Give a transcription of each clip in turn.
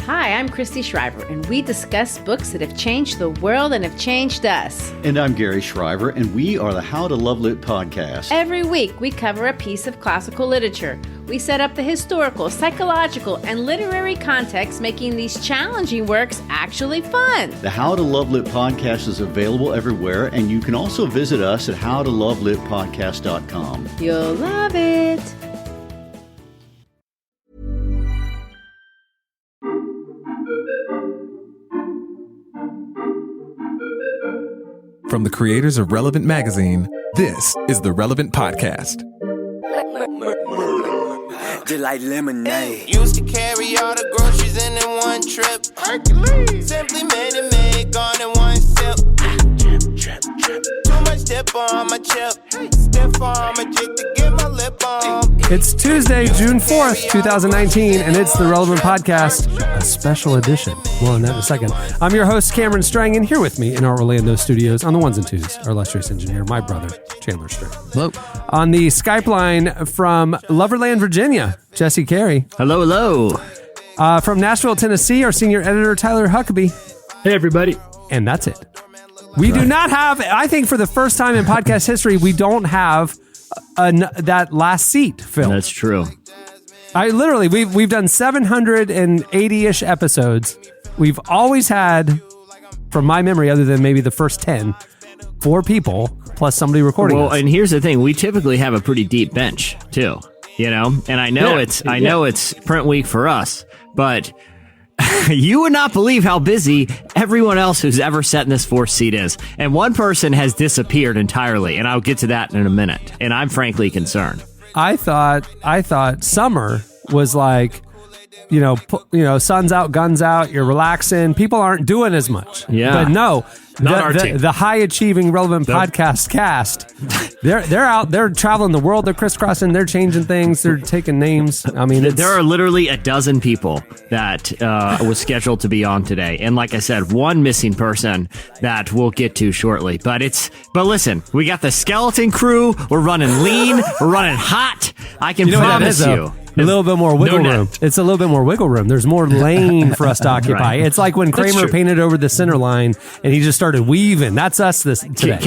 Hi, I'm Christy Shriver, and we discuss books that have changed the world and have changed us. And I'm Gary Shriver, and we are the How to Love Lit podcast. Every week, we cover a piece of classical literature. We set up the historical, psychological, and literary context, making these challenging works actually fun. The How to Love Lit podcast is available everywhere, and you can also visit us at howtolovelitpodcast.com. You'll love it. From the creators of Relevant Magazine, this is the Relevant Podcast. Delight lemonade. Used to carry all the groceries in one trip. Hercules. Simply made it make gone in one sip. Too much dip on my chip. Stiff on my jig to get my lip on. It's Tuesday, June 4th, 2019, and it's the Relevant Podcast, a special edition. Well, in that in a second. I'm your host, Cameron Strang, and here with me in our Orlando studios on the ones and twos, our illustrious engineer, my brother, Chandler Strang. Hello. On the Skype line from Loverland, Virginia, Jesse Carey. Hello, hello. From Nashville, Tennessee, our senior editor, Tyler Huckabee. Hey, everybody. And that's it. We do not have, I think for the first time in podcast history, we don't have that last seat filled. That's true. We've done 780-ish episodes. We've always had, from my memory, other than maybe the first 10, 4 people plus somebody recording us. And here's the thing. We typically have a pretty deep bench, too. You know? And I know it's print week for us, but you would not believe how busy everyone else who's ever sat in this 4th seat is. And one person has disappeared entirely, and I'll get to that in a minute. And I'm frankly concerned. I thought summer was like, sun's out, guns out, you're relaxing. People aren't doing as much. Yeah. But no, the high achieving Relevant Podcast cast, they're out, they're traveling the world, they're crisscrossing, they're changing things, they're taking names. I mean, there are literally a dozen people that was scheduled to be on today. And like I said, one missing person that we'll get to shortly. But listen, we got the skeleton crew. We're running lean. We're running hot. I can promise you. A little bit more wiggle room. It's a little bit more wiggle room. There's more lane for us to occupy. Right. It's like when Kramer painted over the center line and he just started weaving. That's us today.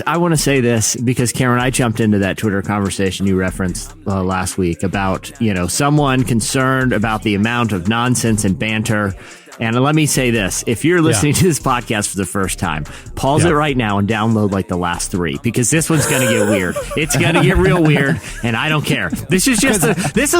I want to say this because Cameron, I jumped into that Twitter conversation you referenced last week about, someone concerned about the amount of nonsense and banter. And let me say this, if you're listening to this podcast for the first time, pause it right now and download like the last 3 because this one's going to get weird. It's going to get real weird and I don't care. This is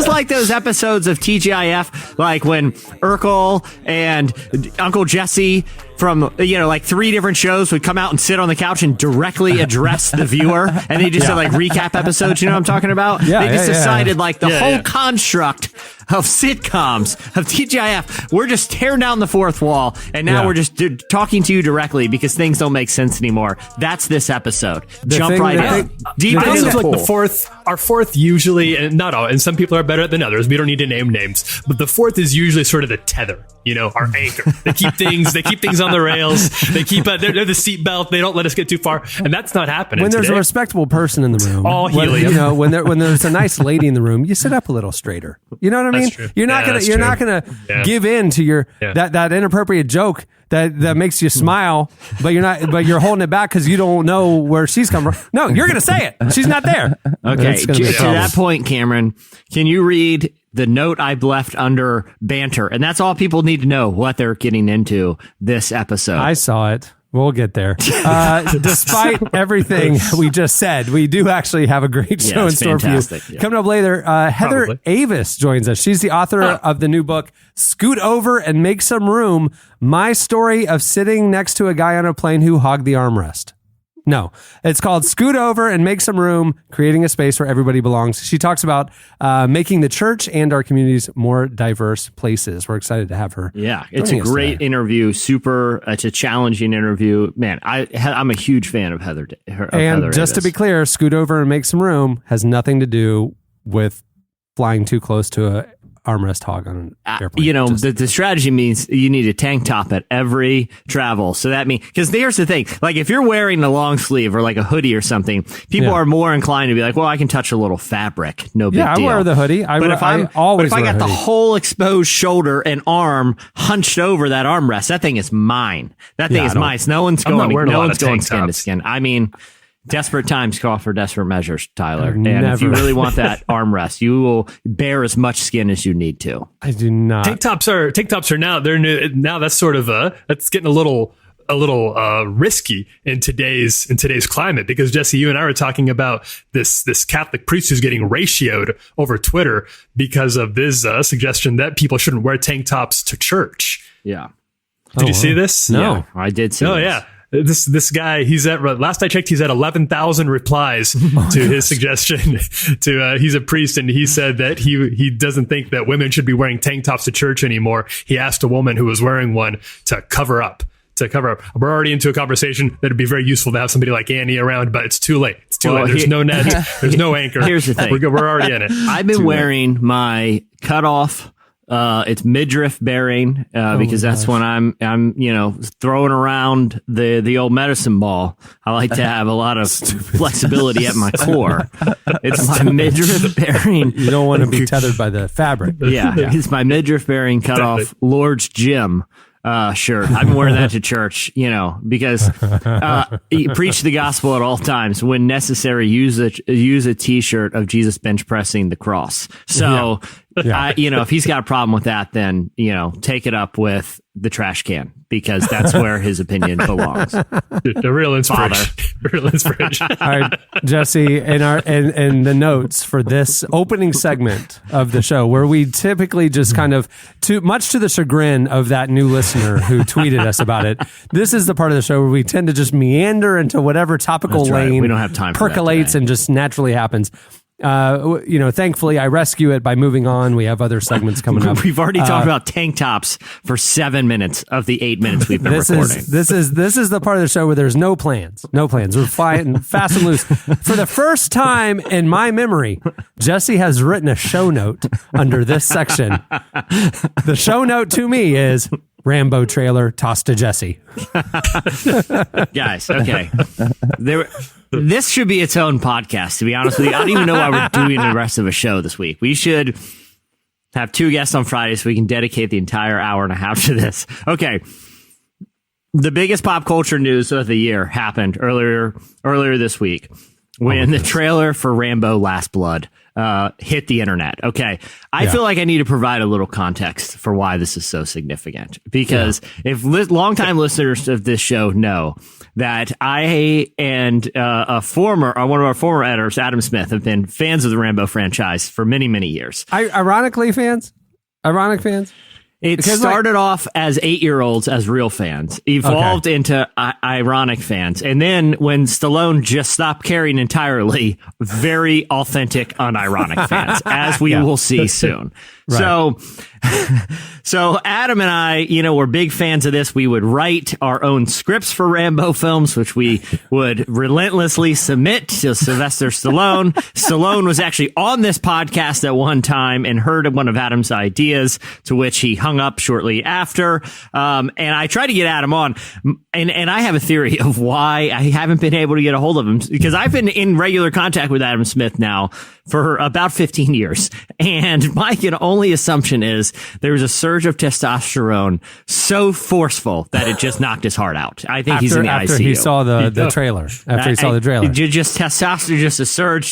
like those episodes of TGIF, like when Urkel and Uncle Jesse from, 3 different shows would come out and sit on the couch and directly address the viewer. And they just did like recap episodes. You know what I'm talking about? They just decided like the whole construct of sitcoms, of TGIF, we're just tearing down the 4th wall. And now we're just talking to you directly because things don't make sense anymore. That's this episode. Jump right in. Deep into the like the 4th, our 4th usually, and not all, and some people are better than others. We don't need to name names, but the 4th is usually sort of the tether, our anchor. They keep things on the rails. They keep, they're the seatbelt. They don't let us get too far. And that's not happening when there's today. a respectable person in the room. All helium. When there's a nice lady in the room, you sit up a little straighter. You know what I mean? True. You're not gonna give in to your that inappropriate joke that makes you smile, but you're holding it back because you don't know where she's coming from. No, you're gonna say it. She's not there. Okay, to that point, Cameron, can you read the note I've left under banter? And that's all people need to know what they're getting into this episode. I saw it. We'll get there. Despite everything we just said, we do actually have a great show in store for you. Yeah. Coming up later, Heather Avis joins us. She's the author of the new book, Scoot Over and Make Some Room, My Story of Sitting Next to a Guy on a Plane Who Hogged the Armrest. No, it's called Scoot Over and Make Some Room, Creating a Space Where Everybody Belongs. She talks about making the church and our communities more diverse places. We're excited to have her. Yeah, it's a great interview. It's a challenging interview. Man, I'm a huge fan of Heather. And just to be clear, Scoot Over and Make Some Room has nothing to do with flying too close to armrest hog on an airplane. The strategy means you need a tank top at every travel. So that means, because here's the thing, like if you're wearing a long sleeve or like a hoodie or something, people are more inclined to be like, well, I can touch a little fabric. No big deal. Yeah, I wear the hoodie. But if I got the whole exposed shoulder and arm hunched over that armrest, that thing is mine. That thing is mine. No one's going skin to skin. I mean, desperate times call for desperate measures, Tyler. And if you really want that armrest, you will bear as much skin as you need to. I do not. Tank tops are now, they're new. Now that's sort of that's getting a little risky in today's climate, because Jesse, you and I were talking about this Catholic priest who's getting ratioed over Twitter because of this suggestion that people shouldn't wear tank tops to church. Yeah. Did you see this? No, yeah. I did see this. Oh, yeah. This guy, last I checked, he's at 11,000 replies to his suggestion he's a priest, and he said that he doesn't think that women should be wearing tank tops to church anymore. He asked a woman who was wearing one to cover up. We're already into a conversation that'd be very useful to have somebody like Annie around, but it's too late. Late. There's no net. There's no anchor. Here's the thing. We're already in it. I've been wearing my cutoff. It's midriff bearing, because that's when I'm throwing around the old medicine ball. I like to have a lot of flexibility at my core. It's my midriff bearing. You don't want to be tethered by the fabric. Yeah. It's my midriff bearing cutoff Lord's Gym shirt. I've been wearing that to church, because you preach the gospel at all times. When necessary, use a t-shirt of Jesus bench pressing the cross. So, if he's got a problem with that, then, take it up with the trash can, because that's where his opinion belongs. The real inspiration. Real inspiration. All right, Jesse, in the notes for this opening segment of the show, where we typically just kind of, much to the chagrin of that new listener who tweeted us about it, this is the part of the show where we tend to just meander into whatever topical lane we don't have time for percolates and just naturally happens. Thankfully I rescue it by moving on. We have other segments coming up. We've already talked about tank tops for 7 minutes of the 8 minutes we've been recording. This is the part of the show where there's no plans. We're flying fast and loose. For the first time in my memory, Jesse has written a show note under this section. The show note to me is Rambo trailer tossed to Jesse. Guys, okay. This should be its own podcast, to be honest with you. I don't even know why we're doing the rest of a show this week. We should have 2 guests on Friday so we can dedicate the entire hour and a half to this. Okay. The biggest pop culture news of the year happened earlier this week when the trailer for Rambo Last Blood hit the internet. Okay. I feel like I need to provide a little context for why this is so significant, because if longtime listeners of this show know that I and one of our former editors, Adam Smith, have been fans of the Rambo franchise for many, many years. Ironic fans? It started off as 8-year-olds as real fans, evolved into ironic fans. And then when Stallone just stopped caring entirely, very authentic, unironic fans, as we will see soon. Right. So Adam and I, were big fans of this. We would write our own scripts for Rambo films, which we would relentlessly submit to Sylvester Stallone. Stallone was actually on this podcast at one time and heard one of Adam's ideas, to which he hung up shortly after. And I tried to get Adam on, and I have a theory of why I haven't been able to get a hold of him, because I've been in regular contact with Adam Smith now for about 15 years. And my only assumption is there was a surge of testosterone so forceful that it just knocked his heart out. I think he's in the ICU. After he saw the trailer. Just testosterone, just a surge.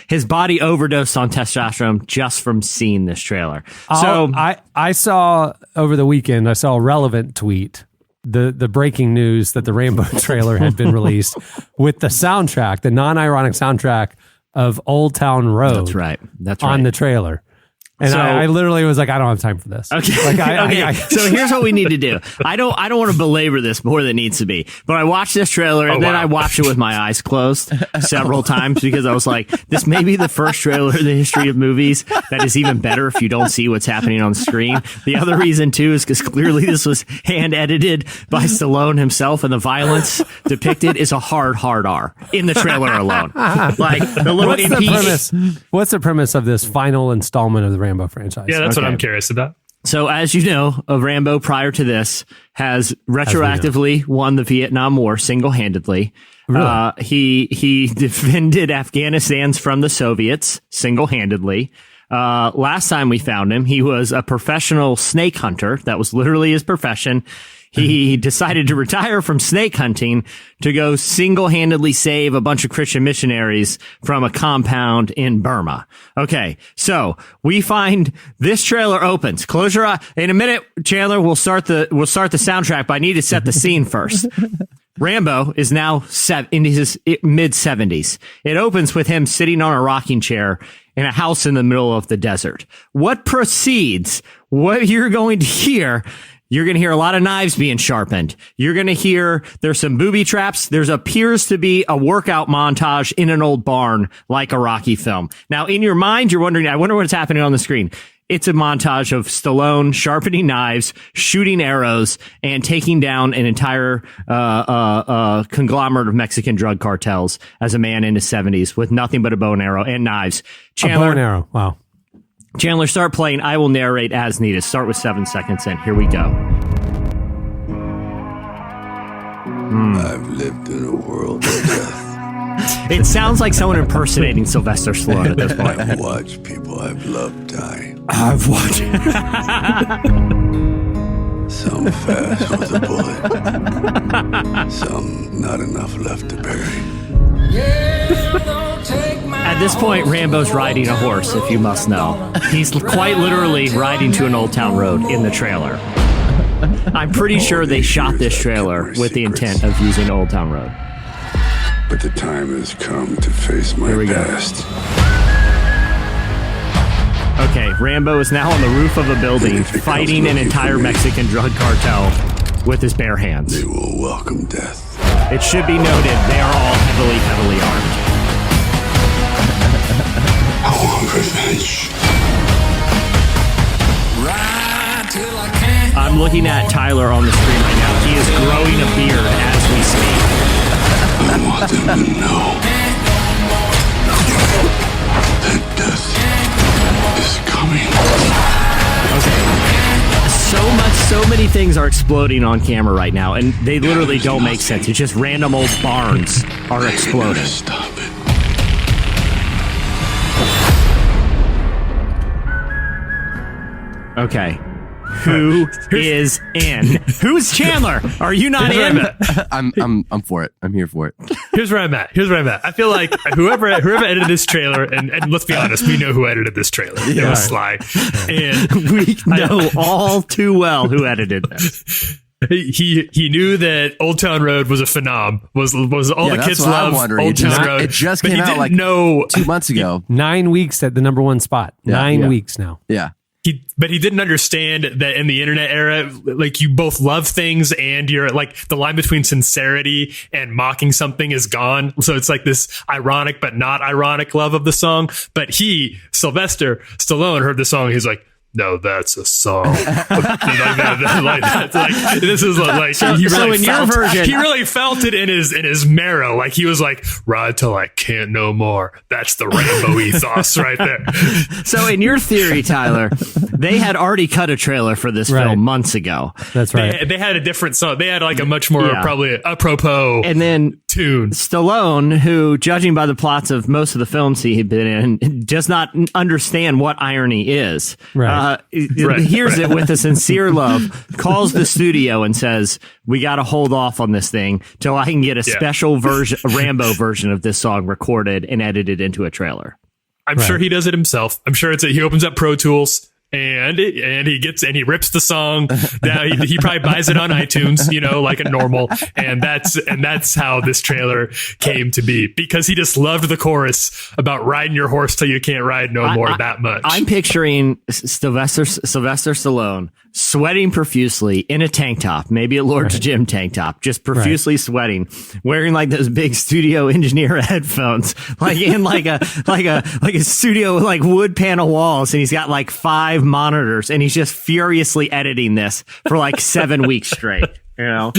His body overdosed on testosterone just from seeing this trailer. So I saw over the weekend, I saw a relevant tweet, the breaking news that the Rambo trailer had been released with the soundtrack, the non-ironic soundtrack of Old Town Road. That's right. On the trailer. And so, I literally was like, I don't have time for this. Okay. So here's what we need to do. I don't want to belabor this more than it needs to be, but I watched this trailer and then I watched it with my eyes closed several times, because I was like, this may be the first trailer in the history of movies that is even better if you don't see what's happening on screen. The other reason too is because clearly this was hand edited by Stallone himself, and the violence depicted is a hard R in the trailer alone. Like the little What's the premise of this final installment of the Rambo franchise. Yeah, that's what I'm curious about. So, as you know, Rambo really? Prior to this has retroactively won the Vietnam War single-handedly. Really? He defended Afghanistan's from the Soviets single-handedly. Last time we found him, he was a professional snake hunter. That was literally his profession. He decided to retire from snake hunting to go single-handedly save a bunch of Christian missionaries from a compound in Burma. Okay, so we find this trailer opens. Close your eye. In a minute, Chandler, we'll start the soundtrack, but I need to set the scene first. Rambo is now in his mid-70s. It opens with him sitting on a rocking chair in a house in the middle of the desert. What proceeds? What you're going to hear? You're going to hear a lot of knives being sharpened. You're going to hear there's some booby traps. There's appears to be a workout montage in an old barn like a Rocky film. Now, in your mind, you're wondering, I wonder what's happening on the screen. It's a montage of Stallone sharpening knives, shooting arrows, and taking down an entire conglomerate of Mexican drug cartels as a man in his 70s with nothing but a bow and arrow and knives. Chandler, a bow and arrow. Wow. Chandler, start playing. I will narrate as needed. Start with 7 seconds in. Here we go. I've lived in a world of death. It sounds like someone impersonating Sylvester Stallone at this point. I've watched people I've loved die. I've watched. Some fast with a bullet. Some not enough left to bury. At this point, Rambo's riding a horse, if you must know. He's quite literally riding to an Old Town Road in the trailer. I'm pretty sure they shot this trailer with the intent of using Old Town Road. But the time has come to face my past. Okay, Rambo is now on the roof of a building fighting an entire Mexican drug cartel with his bare hands. They will welcome death. It should be noted they are all heavily, heavily armed. I want revenge. I'm looking at Tyler on the screen right now. He is growing a beard as we speak. I want them to know that death is coming. Okay. So many things are exploding on camera right now, and they literally don't make sense. It's just random old barns are exploding. Stop it. Okay. Who is in? Who's Chandler? Are you not in? I'm for it. I'm here for it. Here's where I'm at. I feel like whoever edited this trailer, and let's be honest, we know who edited this trailer. It was Sly. And we know all too well who edited this. He knew that Old Town Road was a phenom. Was all the kids love Old Town Road. It just came out like 2 months ago. 9 weeks at the number one spot. Yeah, 9 weeks now. Yeah. But he didn't understand that in the internet era, like, you both love things and you're like, the line between sincerity and mocking something is gone. So it's like this ironic but not ironic love of the song. But Sylvester Stallone, heard the song. He's like, no, that's a song. This is like he really felt it in his marrow. Like, he was like, ride till I can't no more. That's the Rambo ethos right there. So in your theory, Tyler, they had already cut a trailer for this film months ago. That's right. They had a different song. They had like a much more probably apropos and then tune. Stallone, who, judging by the plots of most of the films he had been in, does not understand what irony is. Right. Hears it with a sincere love, calls the studio and says, we got to hold off on this thing till I can get a special version, a Rambo version of this song recorded and edited into a trailer. I'm sure he does it himself. I'm sure he opens up Pro Tools and he rips the song down. He probably buys it on iTunes, like a normal. And that's how this trailer came to be, because he just loved the chorus about riding your horse till you can't ride no more that much. I'm picturing Sylvester Stallone sweating profusely in a tank top, maybe a Lord's Gym tank top, just profusely sweating, wearing like those big studio engineer headphones, like in like a studio with like wood panel walls, and he's got like 5 monitors, and he's just furiously editing this for like 7 weeks straight. You know,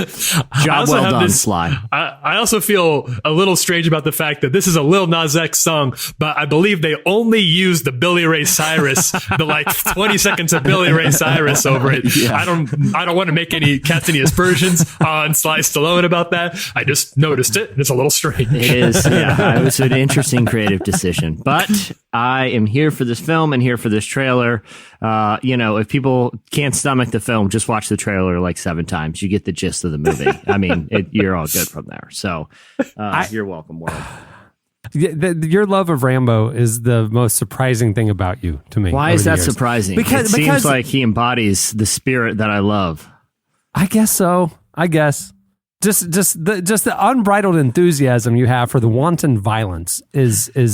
job well done, Sly. I also feel a little strange about the fact that this is a Lil Nas X song, but I believe they only used the Billy Ray Cyrus, the like 20 seconds of Billy Ray Cyrus over it. Yeah. I don't want to cast any aspersions on Sly Stallone about that. I just noticed it, and it's a little strange. It is, yeah. It was an interesting creative decision, but I am here for this film and here for this trailer. If people can't stomach the film, just watch the trailer like 7 times. You get the gist of the movie. I mean, you're all good from there. So you're welcome, world. Your love of Rambo is the most surprising thing about you to me. Why is that surprising? Because it seems like he embodies the spirit that I love. I guess so. Just the unbridled enthusiasm you have for the wanton violence is the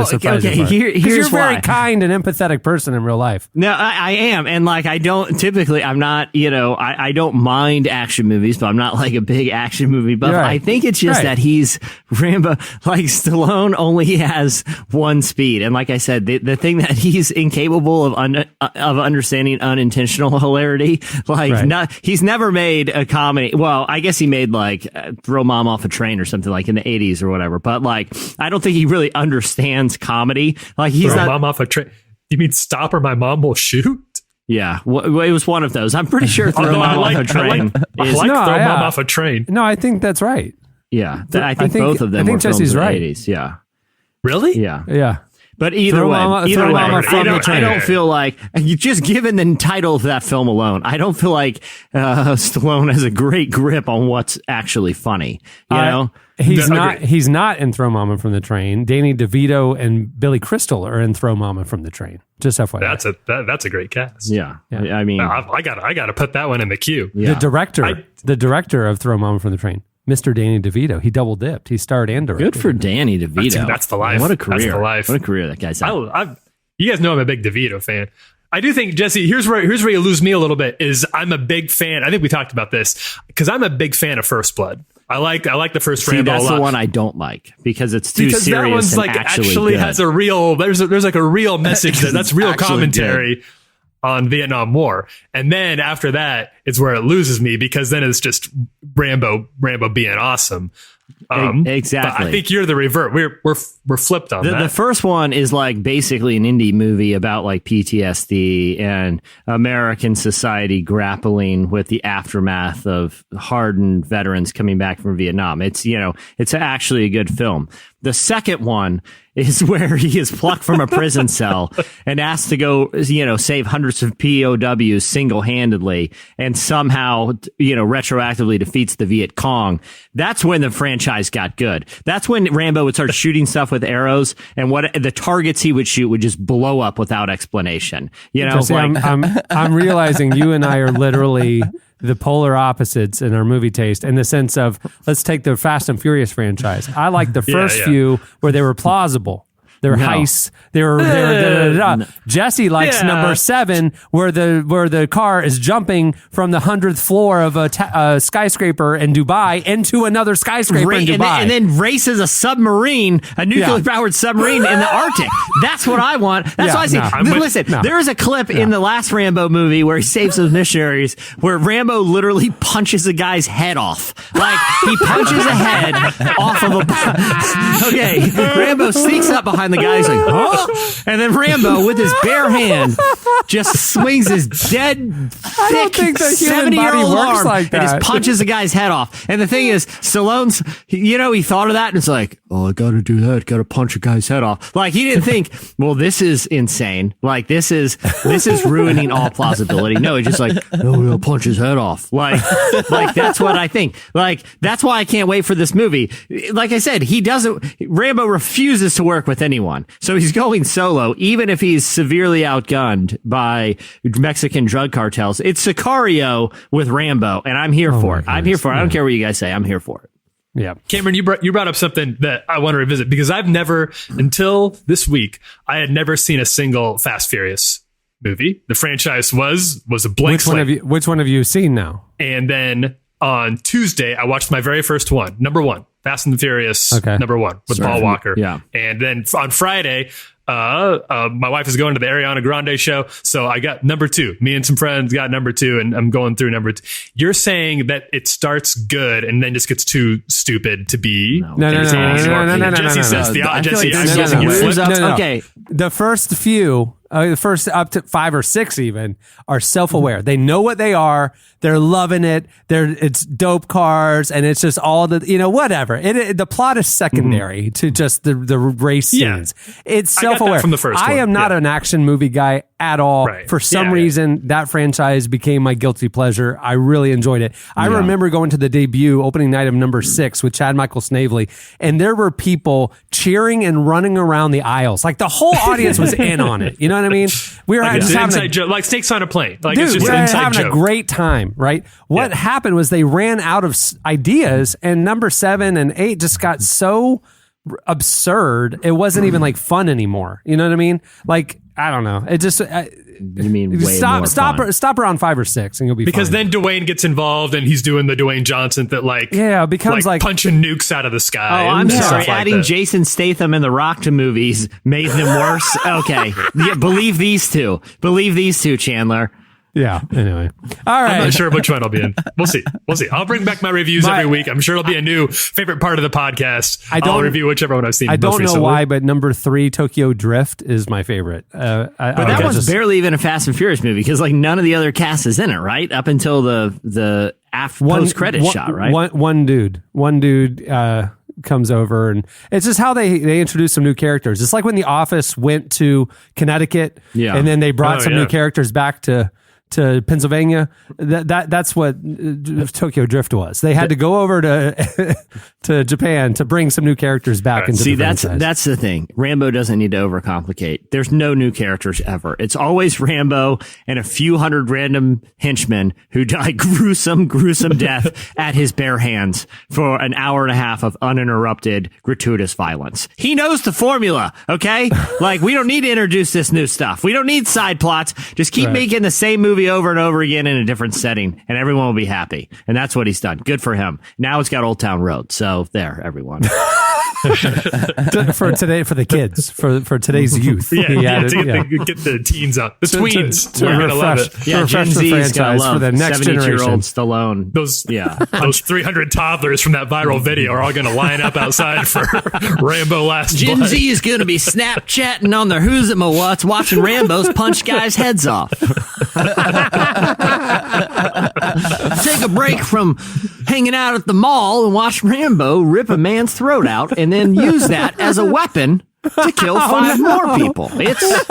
surprising part. Here's you're a very kind and empathetic person in real life. No, I am, and like I don't typically. I'm not. I don't mind action movies, but I'm not like a big action movie buff. Right. I think it's just that he's Rambo. Like Stallone only has one speed, and like I said, the thing that he's incapable of understanding unintentional hilarity. Like he's never made a comedy. Well, I guess he made like Throw Mom Off a Train or something like in the 80s or whatever. But like, I don't think he really understands comedy. Like he's Throw Mom Off a Train. You mean Stop or My Mom Will Shoot? Yeah, well, it was one of those. I'm pretty sure Throw Mom Off a Train. Throw Mom Off a Train. No, I think that's right. Yeah, I think both of them were films in the 80s. Yeah. Really? Yeah. But either way, I don't feel like, just given the title of that film alone, I don't feel like Stallone has a great grip on what's actually funny. You know? He's not in Throw Mama from the Train. Danny DeVito and Billy Crystal are in Throw Mama from the Train. Just FYI. That's a great cast. Yeah. I mean, I gotta put that one in the queue. Yeah. The director of Throw Mama from the Train, Mr. Danny DeVito. He double dipped. He starred and directed. Good for Danny DeVito. That's the life. What a career. That's the life. What a career that guy's had. You guys know I'm a big DeVito fan. I do think, Jesse, here's where you lose me a little bit, is I'm a big fan. I think we talked about this, because I'm a big fan of First Blood. I like the first Rambo a lot. That's the one I don't like, because it's too serious. That one's like actually has a real, there's like a real message that's real commentary on Vietnam War. And then after that, it's where it loses me, because then it's just Rambo being awesome. Exactly. I think you're the revert. We're flipped on that. The first one is like basically an indie movie about like PTSD and American society grappling with the aftermath of hardened veterans coming back from Vietnam. It's actually a good film. The second one is where he is plucked from a prison cell and asked to go, save hundreds of POWs single-handedly, and somehow, retroactively defeats the Viet Cong. That's when the franchise got good. That's when Rambo would start shooting stuff with arrows, and what the targets he would shoot would just blow up without explanation. Jesse, I'm realizing you and I are literally the polar opposites in our movie taste, in the sense of, let's take the Fast and Furious franchise. I like the first few where they were plausible. They were heists. They were Jesse likes number 7, where the car is jumping from the 100th floor of a skyscraper in Dubai into another skyscraper in Dubai, and then races a submarine, a nuclear powered submarine in the Arctic. That's what I want. That's what I see. Listen, there is a clip in the last Rambo movie where he saves those missionaries, where Rambo literally punches a guy's head off. Like, he punches a head off of a. Okay, Rambo sneaks up behind the guy. He's like, huh? And then Rambo, with his bare hand, just swings his dead, thick, 70-year-old arm and just punches the guy's head off. And the thing is, Stallone's, he thought of that and it's like, oh, I gotta do that. Gotta punch a guy's head off. Like, he didn't think, well, this is insane. Like, this is ruining all plausibility. No, he's just like, no, I'll punch his head off. Like that's what I think. Like, that's why I can't wait for this movie. Like I said, Rambo refuses to work with anyone. So he's going solo, even if he's severely outgunned by Mexican drug cartels. It's Sicario with Rambo, and I'm here for it. I'm here for it. I don't care what you guys say. I'm here for it. Yeah. Cameron, you brought up something that I want to revisit, because I've never, until this week, I had never seen a single Fast Furious movie. The franchise was a blank slate. Which one have you seen now? And then on Tuesday, I watched my very first one, number 1. Fast and the Furious, number 1, with Paul Walker. Yeah. And then on Friday, my wife is going to the Ariana Grande show, so I got number 2. Me and some friends got number 2, and I'm going through number 2. You're saying that it starts good and then just gets too stupid to be. No. Jesse says okay. The first few. The first up to 5 or 6 even are self-aware. They know what they are. They're loving it. It's dope cars, and it's just all the whatever. The plot is secondary to just the race scenes. It's self-aware. From the first I am not an action movie guy at all. Right. For some reason, that franchise became my guilty pleasure. I really enjoyed it. I remember going to the debut opening night of number 6 with Chad Michael Snavely, and there were people cheering and running around the aisles. Like the whole audience was in on it. You know what I mean? We were just having inside joke, like snakes on a plane. Like dude, it's just we were an inside having joke. a great time, right? What happened was they ran out of ideas, and number 7 and 8 just got so absurd. It wasn't even like fun anymore. You know what I mean? Like I don't know. It just. You mean way stop more fun. stop around 5 or 6 and you'll be because fine. then Dwayne gets involved and he's doing the Dwayne Johnson that becomes like punching nukes out of the sky. Oh, I'm sorry. Like Adding Jason Statham and The Rock to movies made them worse. Okay, believe these two. Believe these two, Chandler. Yeah. Anyway, all right. I'm not sure which one I'll be in. We'll see. I'll bring back my reviews every week. I'm sure it'll be a new favorite part of the podcast. I'll review whichever one I've seen. I don't most know why, but number 3, Tokyo Drift, is my favorite. But that was barely even a Fast and Furious movie because like none of the other cast is in it, right? Up until the post credit shot, right? One dude comes over, and it's just how they introduce some new characters. It's like when The Office went to Connecticut, and then they brought some new characters back to Pennsylvania. That's what Tokyo Drift was. They had to go over to Japan to bring some new characters back into the franchise. That's the thing. Rambo doesn't need to overcomplicate. There's no new characters ever. It's always Rambo and a few hundred random henchmen who die gruesome death at his bare hands for an hour and a half of uninterrupted gratuitous violence. He knows the formula, okay? Like, we don't need to introduce this new stuff. We don't need side plots. Just keep making the same movie over and over again in a different setting, and everyone will be happy. And that's what he's done. Good for him. Now it's got Old Town Road. So there, everyone. for the kids, for today's youth. Get the teens out. The tweens. They're going to love it. Yeah, Gen Z is going to love for the next 70-year-old Stallone. Those 300 toddlers from that viral video are all going to line up outside for Rambo Last Gen Blood. Z is going to be Snapchatting on their Who's It My What's, watching Rambo's punch guys' heads off. Take a break from hanging out at the mall and watch Rambo rip a man's throat out and then use that as a weapon to kill 5 more people. It's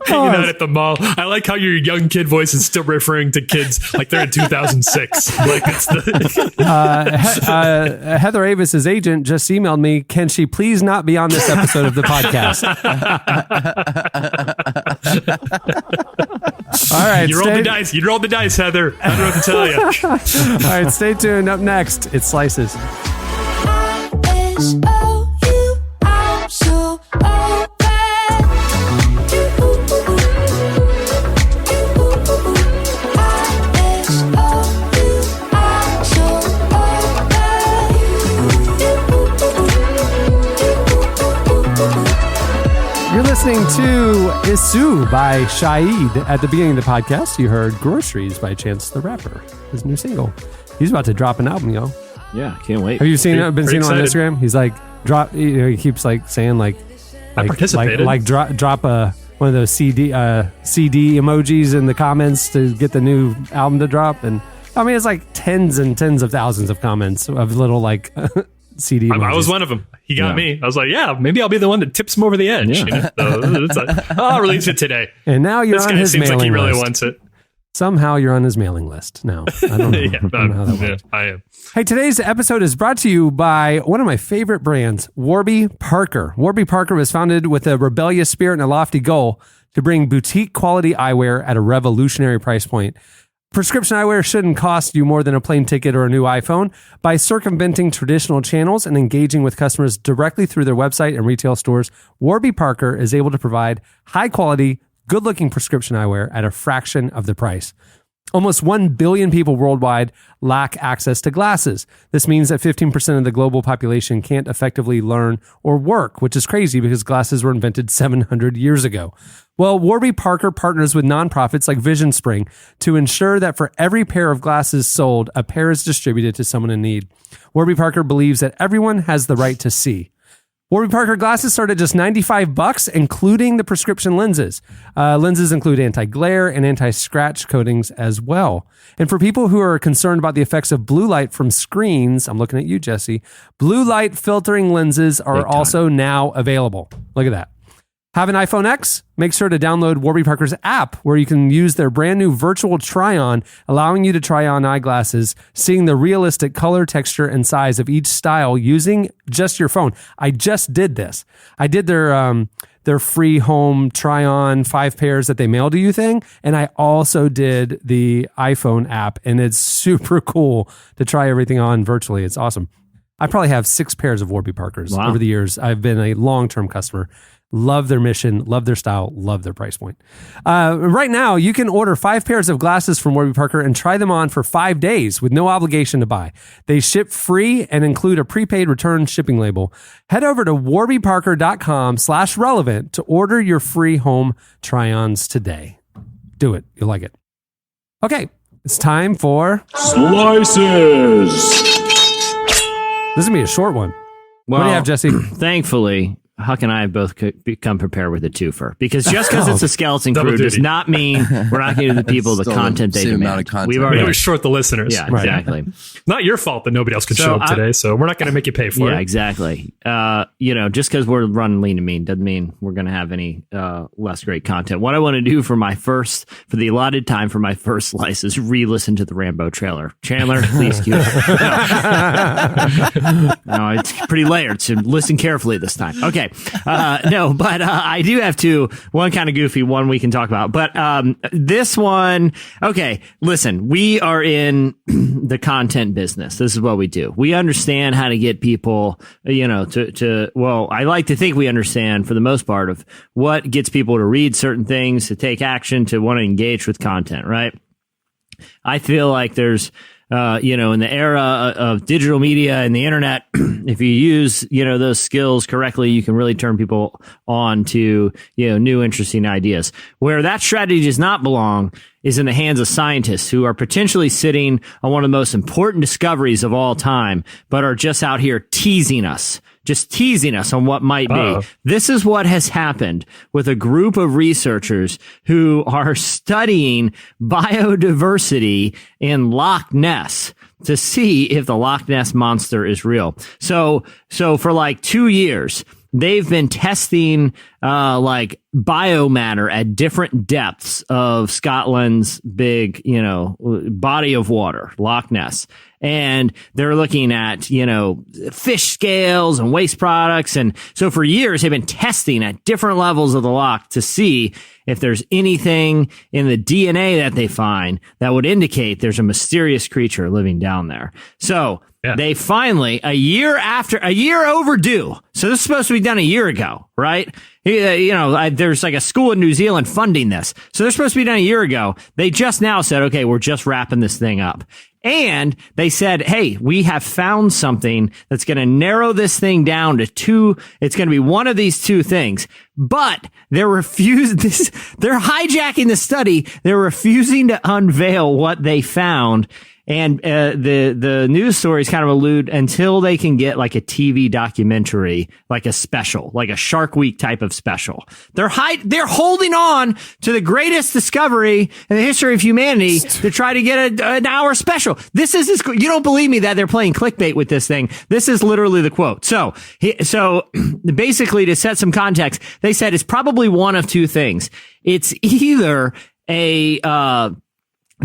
hanging out at the mall. I like how your young kid voice is still referring to kids like they're in 2006. Like it's Heather Avis's agent just emailed me. Can she please not be on this episode of the podcast? All right, you rolled the dice. You rolled the dice, Heather. I don't know what to tell you. All right, stay tuned. Up next, it's Slices. You're listening to Isu by Shaid. At the beginning of the podcast, you heard Groceries by Chance the Rapper, his new single. He's about to drop an album, yo. Yeah, can't wait. Have you seen it? Been seeing it on excited. Instagram? He's like, he keeps like saying I participated. drop one of those CD emojis in the comments to get the new album to drop. And I mean, it's like tens and tens of thousands of comments of little like CD emojis. I was one of them. He got me. I was like, yeah, maybe I'll be the one that tips him over the edge. Yeah. You know? So it's like, I'll release it today. And now you're this on guy his seems mailing like he really list. wants it. Somehow you're on his mailing list now. I don't know, I don't know how that works. I am. Hey, today's episode is brought to you by one of my favorite brands, Warby Parker. Warby Parker was founded with a rebellious spirit and a lofty goal to bring boutique quality eyewear at a revolutionary price point. Prescription eyewear shouldn't cost you more than a plane ticket or a new iPhone. By circumventing traditional channels and engaging with customers directly through their website and retail stores, Warby Parker is able to provide high quality, good-looking prescription eyewear at a fraction of the price. Almost 1 billion people worldwide lack access to glasses. This means that 15% of the global population can't effectively learn or work, which is crazy because glasses were invented 700 years ago. Well, Warby Parker partners with nonprofits like Vision Spring to ensure that for every pair of glasses sold, a pair is distributed to someone in need. Warby Parker believes that everyone has the right to see. Warby Parker glasses start at just $95, including the prescription lenses. Lenses include anti-glare and anti-scratch coatings as well. And for people who are concerned about the effects of blue light from screens, I'm looking at you, Jesse, blue light filtering lenses are also now available. Look at that. Have an iPhone X? Make sure to download Warby Parker's app where you can use their brand new virtual try-on, allowing you to try on eyeglasses, seeing the realistic color, texture, and size of each style using just your phone. I just did this. I did their free home try-on 5 pairs that they mail to you thing, and I also did the iPhone app, and it's super cool to try everything on virtually. It's awesome. I probably have 6 pairs of Warby Parkers over the years. I've been a long-term customer. Love their mission, love their style, love their price point. Right now, you can order 5 pairs of glasses from Warby Parker and try them on for 5 days with no obligation to buy. They ship free and include a prepaid return shipping label. Head over to warbyparker.com/relevant to order your free home try-ons today. Do it. You'll like it. Okay, it's time for Slices. This is going to be a short one. Well, what do you have, Jesse? Thankfully, Huck and I have both become prepared with a twofer, because just because it's a skeleton crew does not mean we're not giving the people the content they demand. We've already short the listeners. Yeah, exactly. Not your fault that nobody else could show up today, so we're not going to make you pay for it. Yeah, exactly. Just because we're running lean and mean doesn't mean we're going to have any less great content. What I want to do for the allotted time for my first slice is re-listen to the Rambo trailer. Chandler, please cue it. No, it's pretty layered, so listen carefully this time. Okay. I do have 2. One kind of goofy, one we can talk about. But this one, okay, listen, we are in the content business. This is what we do. We understand how to get people, I like to think we understand for the most part of what gets people to read certain things, to take action, to want to engage with content, right? I feel like there's in the era of digital media and the internet, if you use, those skills correctly, you can really turn people on to, new interesting ideas. Where that strategy does not belong is in the hands of scientists who are potentially sitting on one of the most important discoveries of all time, but are just out here teasing us on what might be. This is what has happened with a group of researchers who are studying biodiversity in Loch Ness to see if the Loch Ness monster is real. So for like 2 years, they've been testing biomatter at different depths of Scotland's big, body of water, Loch Ness. And they're looking at, fish scales and waste products. And so for years, they've been testing at different levels of the loch to see if there's anything in the DNA that they find that would indicate there's a mysterious creature living down there. So they finally, a year overdue. So this is supposed to be done a year ago, right? There's like a school in New Zealand funding this. So they're supposed to be done a year ago. They just now said, okay, we're just wrapping this thing up. And they said, hey, we have found something that's going to narrow this thing down to 2. It's going to be one of these 2 things. But they're hijacking the study. They're refusing to unveil what they found. And the news stories kind of allude until they can get like a TV documentary, like a special, like a Shark Week type of special. They're holding on to the greatest discovery in the history of humanity to try to get an hour special. This is you don't believe me that they're playing clickbait with this thing. This is literally the quote. So basically, to set some context, they said it's probably one of 2 things. It's either a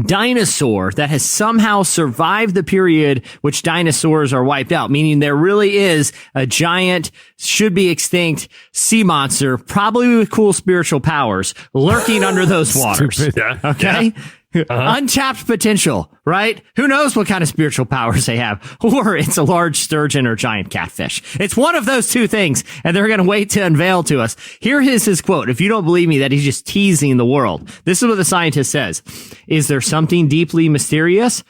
dinosaur that has somehow survived the period which dinosaurs are wiped out, meaning there really is a giant, should be extinct sea monster, probably with cool spiritual powers, lurking under those waters. Yeah. Okay? Untapped potential, right? Who knows what kind of spiritual powers they have? Or it's a large sturgeon or giant catfish. It's one of those two things, and they're going to wait to unveil to us. Here is his quote. If you don't believe me that he's just teasing the world, this is what the scientist says. Is there something deeply mysterious?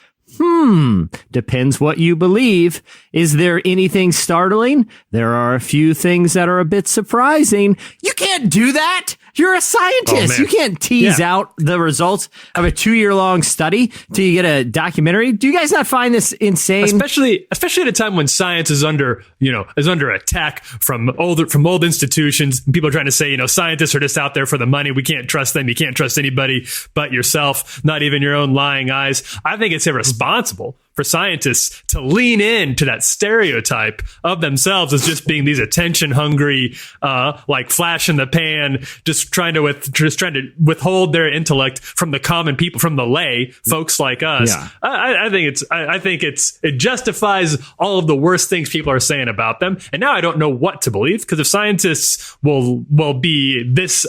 Depends what you believe. Is there anything startling? There are a few things that are a bit surprising. You can't do that. You're a scientist. You can't tease out the results of a 2-year-long study till you get a documentary. Do you guys not find this insane? Especially at a time when science is under attack from old institutions. And people are trying to say, scientists are just out there for the money. We can't trust them. You can't trust anybody but yourself, not even your own lying eyes. I think it's irresponsible for scientists to lean into that stereotype of themselves as just being these attention hungry, like flash in the pan, just trying to withhold their intellect from the common people, from the lay folks like us. Yeah. I think it justifies all of the worst things people are saying about them. And now I don't know what to believe, because if scientists will be this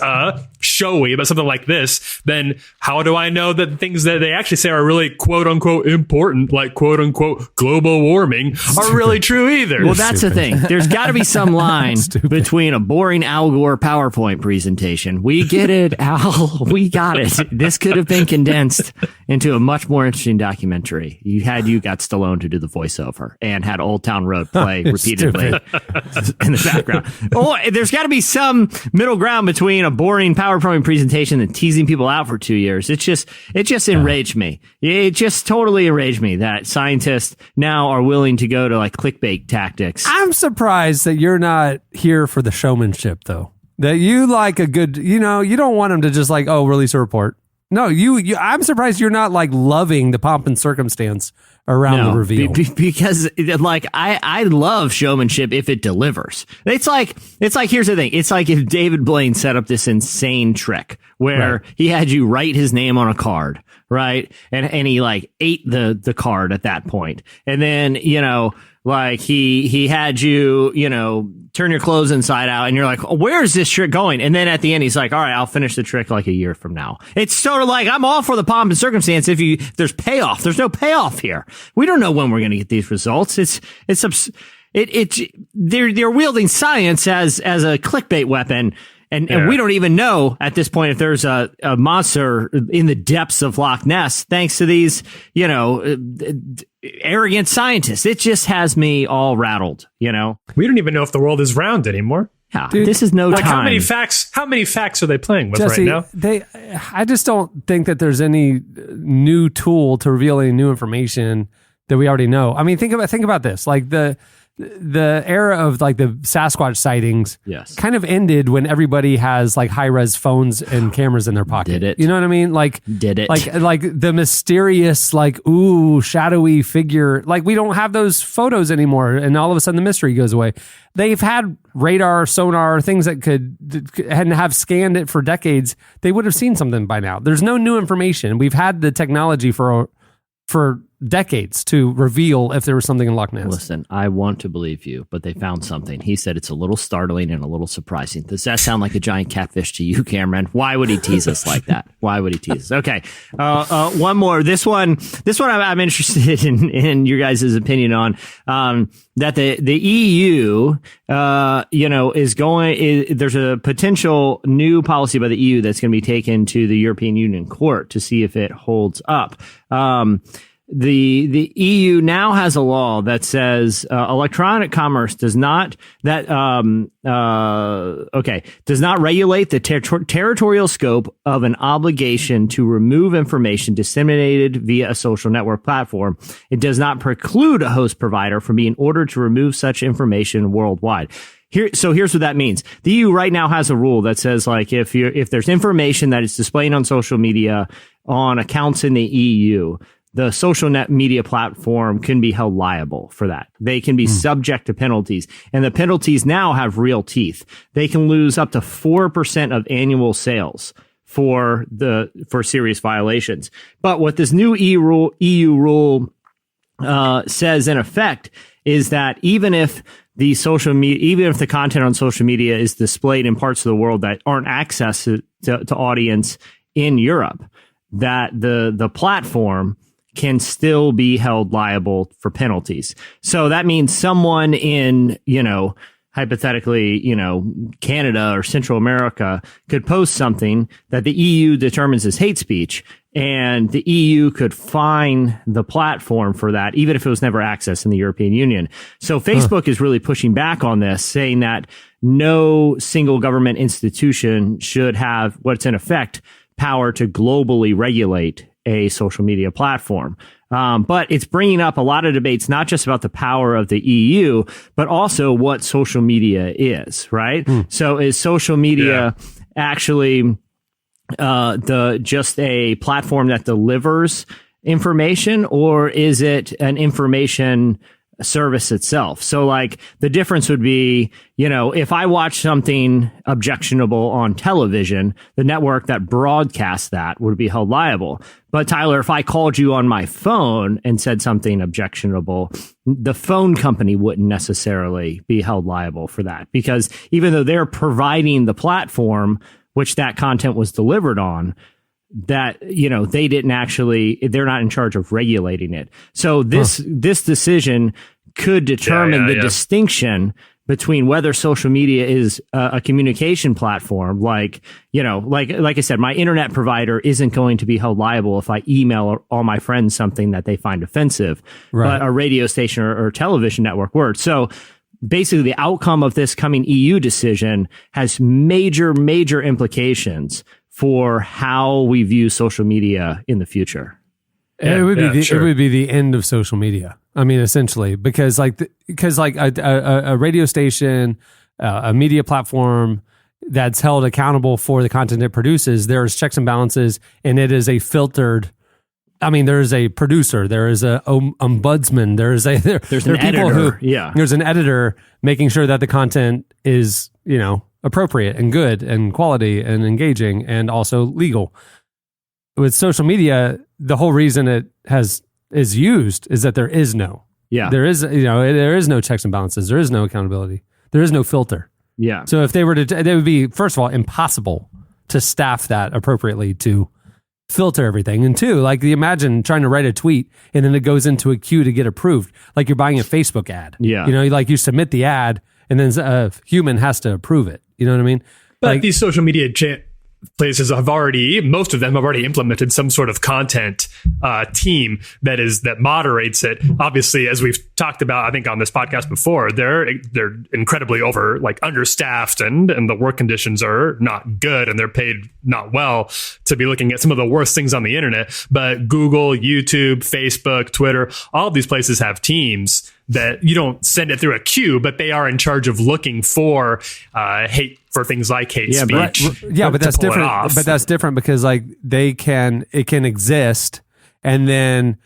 showy about something like this, then how do I know that the things that they actually say are really quote unquote important, like quote unquote global warming, are really true either? Well, that's the thing. There's got to be some line between a boring Al Gore PowerPoint presentation. We get it, Al. We got it. This could have been condensed into a much more interesting documentary. You got Stallone to do the voiceover and had Old Town Road play repeatedly in the background. Oh, there's got to be some middle ground between a boring PowerPoint presentation and teasing people out for 2 years. It just enraged me. It just totally enraged me that scientists now are willing to go to like clickbait tactics. I'm surprised that you're not here for the showmanship, though. That you like a good, you don't want them to just like, release a report. No, I'm surprised you're not like loving the pomp and circumstance around the reveal. Because like I love showmanship if it delivers. It's like here's the thing. It's like if David Blaine set up this insane trick where he had you write his name on a card, right? And he like ate the card at that point. And then, like he had you, turn your clothes inside out, and you're like, where is this trick going? And then at the end, he's like, all right, I'll finish the trick like a year from now. It's sort of like, I'm all for the pomp and circumstance if there's payoff. There's no payoff here. We don't know when we're going to get these results. They're wielding science as a clickbait weapon. And we don't even know at this point if there's a monster in the depths of Loch Ness, thanks to these, arrogant scientists. It just has me all rattled, We don't even know if the world is round anymore. Yeah, dude, this is no time. How many facts are they playing with, Jesse, right now? I just don't think that there's any new tool to reveal any new information that we already know. I mean, think about this. Like the era of like the Sasquatch sightings kind of ended when everybody has like high-res phones and cameras in their pocket. Did it? You know what I mean? Like, did it? Like the mysterious, like, shadowy figure. Like, we don't have those photos anymore, and all of a sudden the mystery goes away. They've had radar, sonar, things that could and have scanned it for decades. They would have seen something by now. There's no new information. We've had the technology for decades to reveal if there was something in Loch Ness. Listen, I want to believe you, but they found something. He said it's a little startling and a little surprising. Does that sound like a giant catfish to you, Cameron? Why would he tease us like that? Why would he tease us? Okay, one more. This one I'm interested in your guys' opinion on. That the EU, there's a potential new policy by the EU that's going to be taken to the European Union Court to see if it holds up. The EU now has a law that says electronic commerce does not regulate the territorial scope of an obligation to remove information disseminated via a social network platform. It does not preclude a host provider from being ordered to remove such information worldwide. Here's what that means. The EU right now has a rule that says, like, if there's information that is displayed on social media on accounts in the EU, the social net media platform can be held liable for that. They can be subject to penalties, and the penalties now have real teeth. They can lose up to 4% of annual sales for serious violations. But what this new EU rule says in effect is that even if the content on social media is displayed in parts of the world that aren't access to audience in Europe, that the platform can still be held liable for penalties. So that means someone in, hypothetically, Canada or Central America could post something that the EU determines as hate speech, and the EU could fine the platform for that, even if it was never accessed in the European Union. So Facebook is really pushing back on this, saying that no single government institution should have what's in effect power to globally regulate a social media platform. But it's bringing up a lot of debates, not just about the power of the EU, but also what social media is, right? So is social media actually just a platform that delivers information, or is it an information service itself? So like the difference would be, if I watch something objectionable on television, the network that broadcasts that would be held liable. But Tyler, if I called you on my phone and said something objectionable, the phone company wouldn't necessarily be held liable for that, because even though they're providing the platform which that content was delivered on, that, they didn't actually, they're not in charge of regulating it. So this decision could determine the distinction between whether social media is a communication platform. Like I said, my internet provider isn't going to be held liable if I email all my friends something that they find offensive, but a radio station or television network would. So basically the outcome of this coming EU decision has major, major implications for how we view social media in the future. It would be the end of social media. I mean, essentially, because a radio station, a media platform that's held accountable for the content it produces, there's checks and balances, and it is a filtered. I mean, there is a producer, there is a ombudsman, there's an editor. There's an editor making sure that the content is, appropriate and good and quality and engaging and also legal. With social media, the whole reason it is used is that there is no. There is no checks and balances. There is no accountability. There is no filter. So if they were to, it would be, first of all, impossible to staff that appropriately to filter everything. And two, imagine trying to write a tweet and then it goes into a queue to get approved. Like you're buying a Facebook ad. You submit the ad and then a human has to approve it. You know what I mean? But these social media places most of them have already implemented some sort of content team that moderates it. Obviously, as we've talked about, I think on this podcast before, they're incredibly understaffed and the work conditions are not good and they're paid not well to be looking at some of the worst things on the internet. But Google, YouTube, Facebook, Twitter, all of these places have teams that you don't send it through a queue, but they are in charge of looking for things like hate speech. But that's different. But that's different because it can exist, and then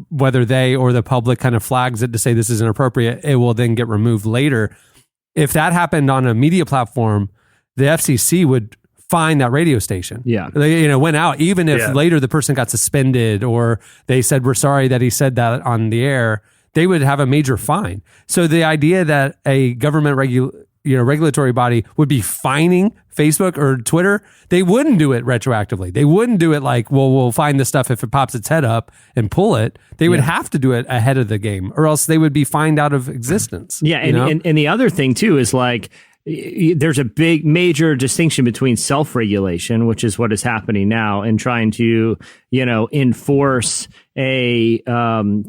whether they or the public kind of flags it to say this is inappropriate, it will then get removed later. If that happened on a media platform, the FCC would fine that radio station. They went out, even if later the person got suspended or they said we're sorry that he said that on the air, they would have a major fine. So the idea that a government regulatory body would be fining Facebook or Twitter, they wouldn't do it retroactively. They wouldn't do it we'll find the stuff if it pops its head up and pull it. They would have to do it ahead of the game, or else they would be fined out of existence. And the other thing too is there's a big major distinction between self-regulation, which is what is happening now, and trying to, enforce a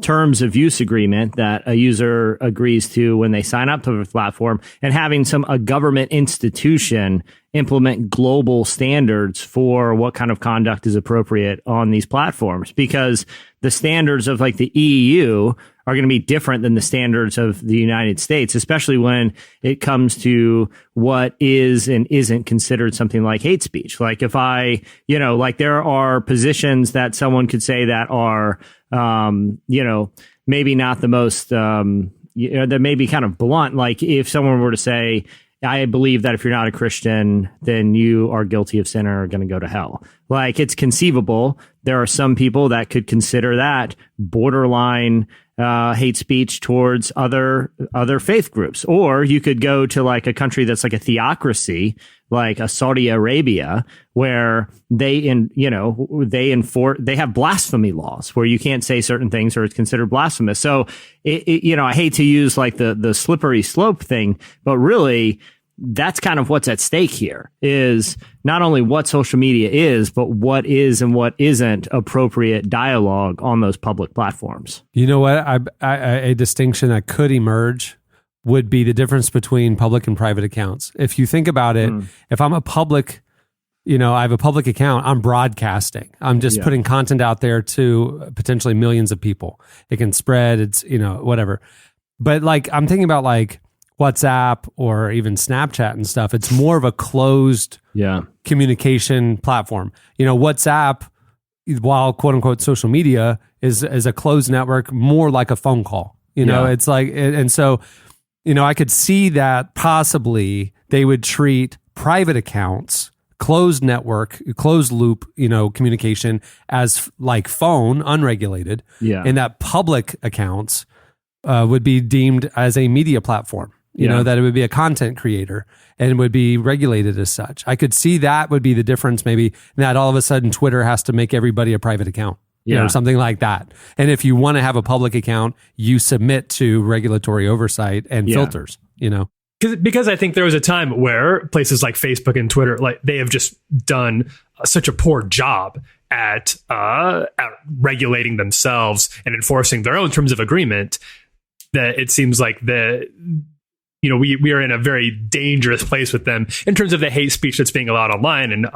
terms of use agreement that a user agrees to when they sign up to the platform, and having a government institution implement global standards for what kind of conduct is appropriate on these platforms, because the standards of the EU are going to be different than the standards of the United States, especially when it comes to what is and isn't considered something like hate speech. If there are positions that someone could say that are, maybe not the most, that may be kind of blunt. If someone were to say, I believe that if you're not a Christian, then you are guilty of sin or are going to go to hell. It's conceivable there are some people that could consider that borderline hate speech towards other faith groups. Or you could go to like a country that's like a theocracy, like a Saudi Arabia, where they have blasphemy laws where you can't say certain things or it's considered blasphemous. So I hate to use like the slippery slope thing, but really that's kind of what's at stake here, is not only what social media is, but what is and what isn't appropriate dialogue on those public platforms. You know what? A distinction that could emerge would be the difference between public and private accounts. If you think about it, if I'm a public, I have a public account, I'm broadcasting. I'm just putting content out there to potentially millions of people. It can spread, it's, whatever. But like, I'm thinking about like WhatsApp or even Snapchat and stuff. It's more of a closed communication platform. WhatsApp, while quote unquote social media, is a closed network, more like a phone call. It's like, and so, I could see that possibly they would treat private accounts, closed network, closed loop, communication as like phone, unregulated. And that public accounts would be deemed as a media platform. That it would be a content creator and would be regulated as such. I could see that would be the difference, maybe, that all of a sudden Twitter has to make everybody a private account, something like that. And if you want to have a public account, you submit to regulatory oversight and filters, Because I think there was a time where places like Facebook and Twitter, like they have just done such a poor job at regulating themselves and enforcing their own terms of agreement that it seems like we are in a very dangerous place with them in terms of the hate speech that's being allowed online, and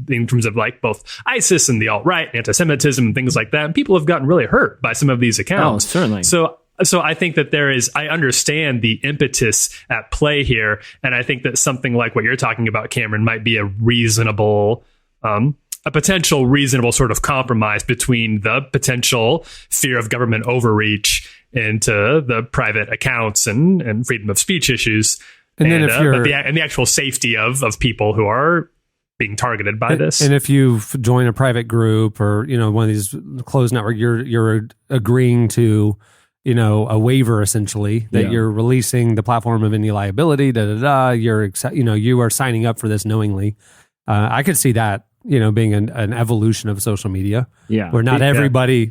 in terms of like both ISIS and the alt-right and anti-Semitism and things like that. And people have gotten really hurt by some of these accounts. Oh, certainly. So I think that I understand the impetus at play here. And I think that something like what you're talking about, Cameron, might be a potential reasonable sort of compromise between the potential fear of government overreach into the private accounts and freedom of speech issues, and then the actual safety of people who are being targeted by this. And if you join a private group or one of these closed network, you're agreeing to a waiver essentially that you're releasing the platform of any liability. You are signing up for this knowingly. I could see that being an evolution of social media, where not everybody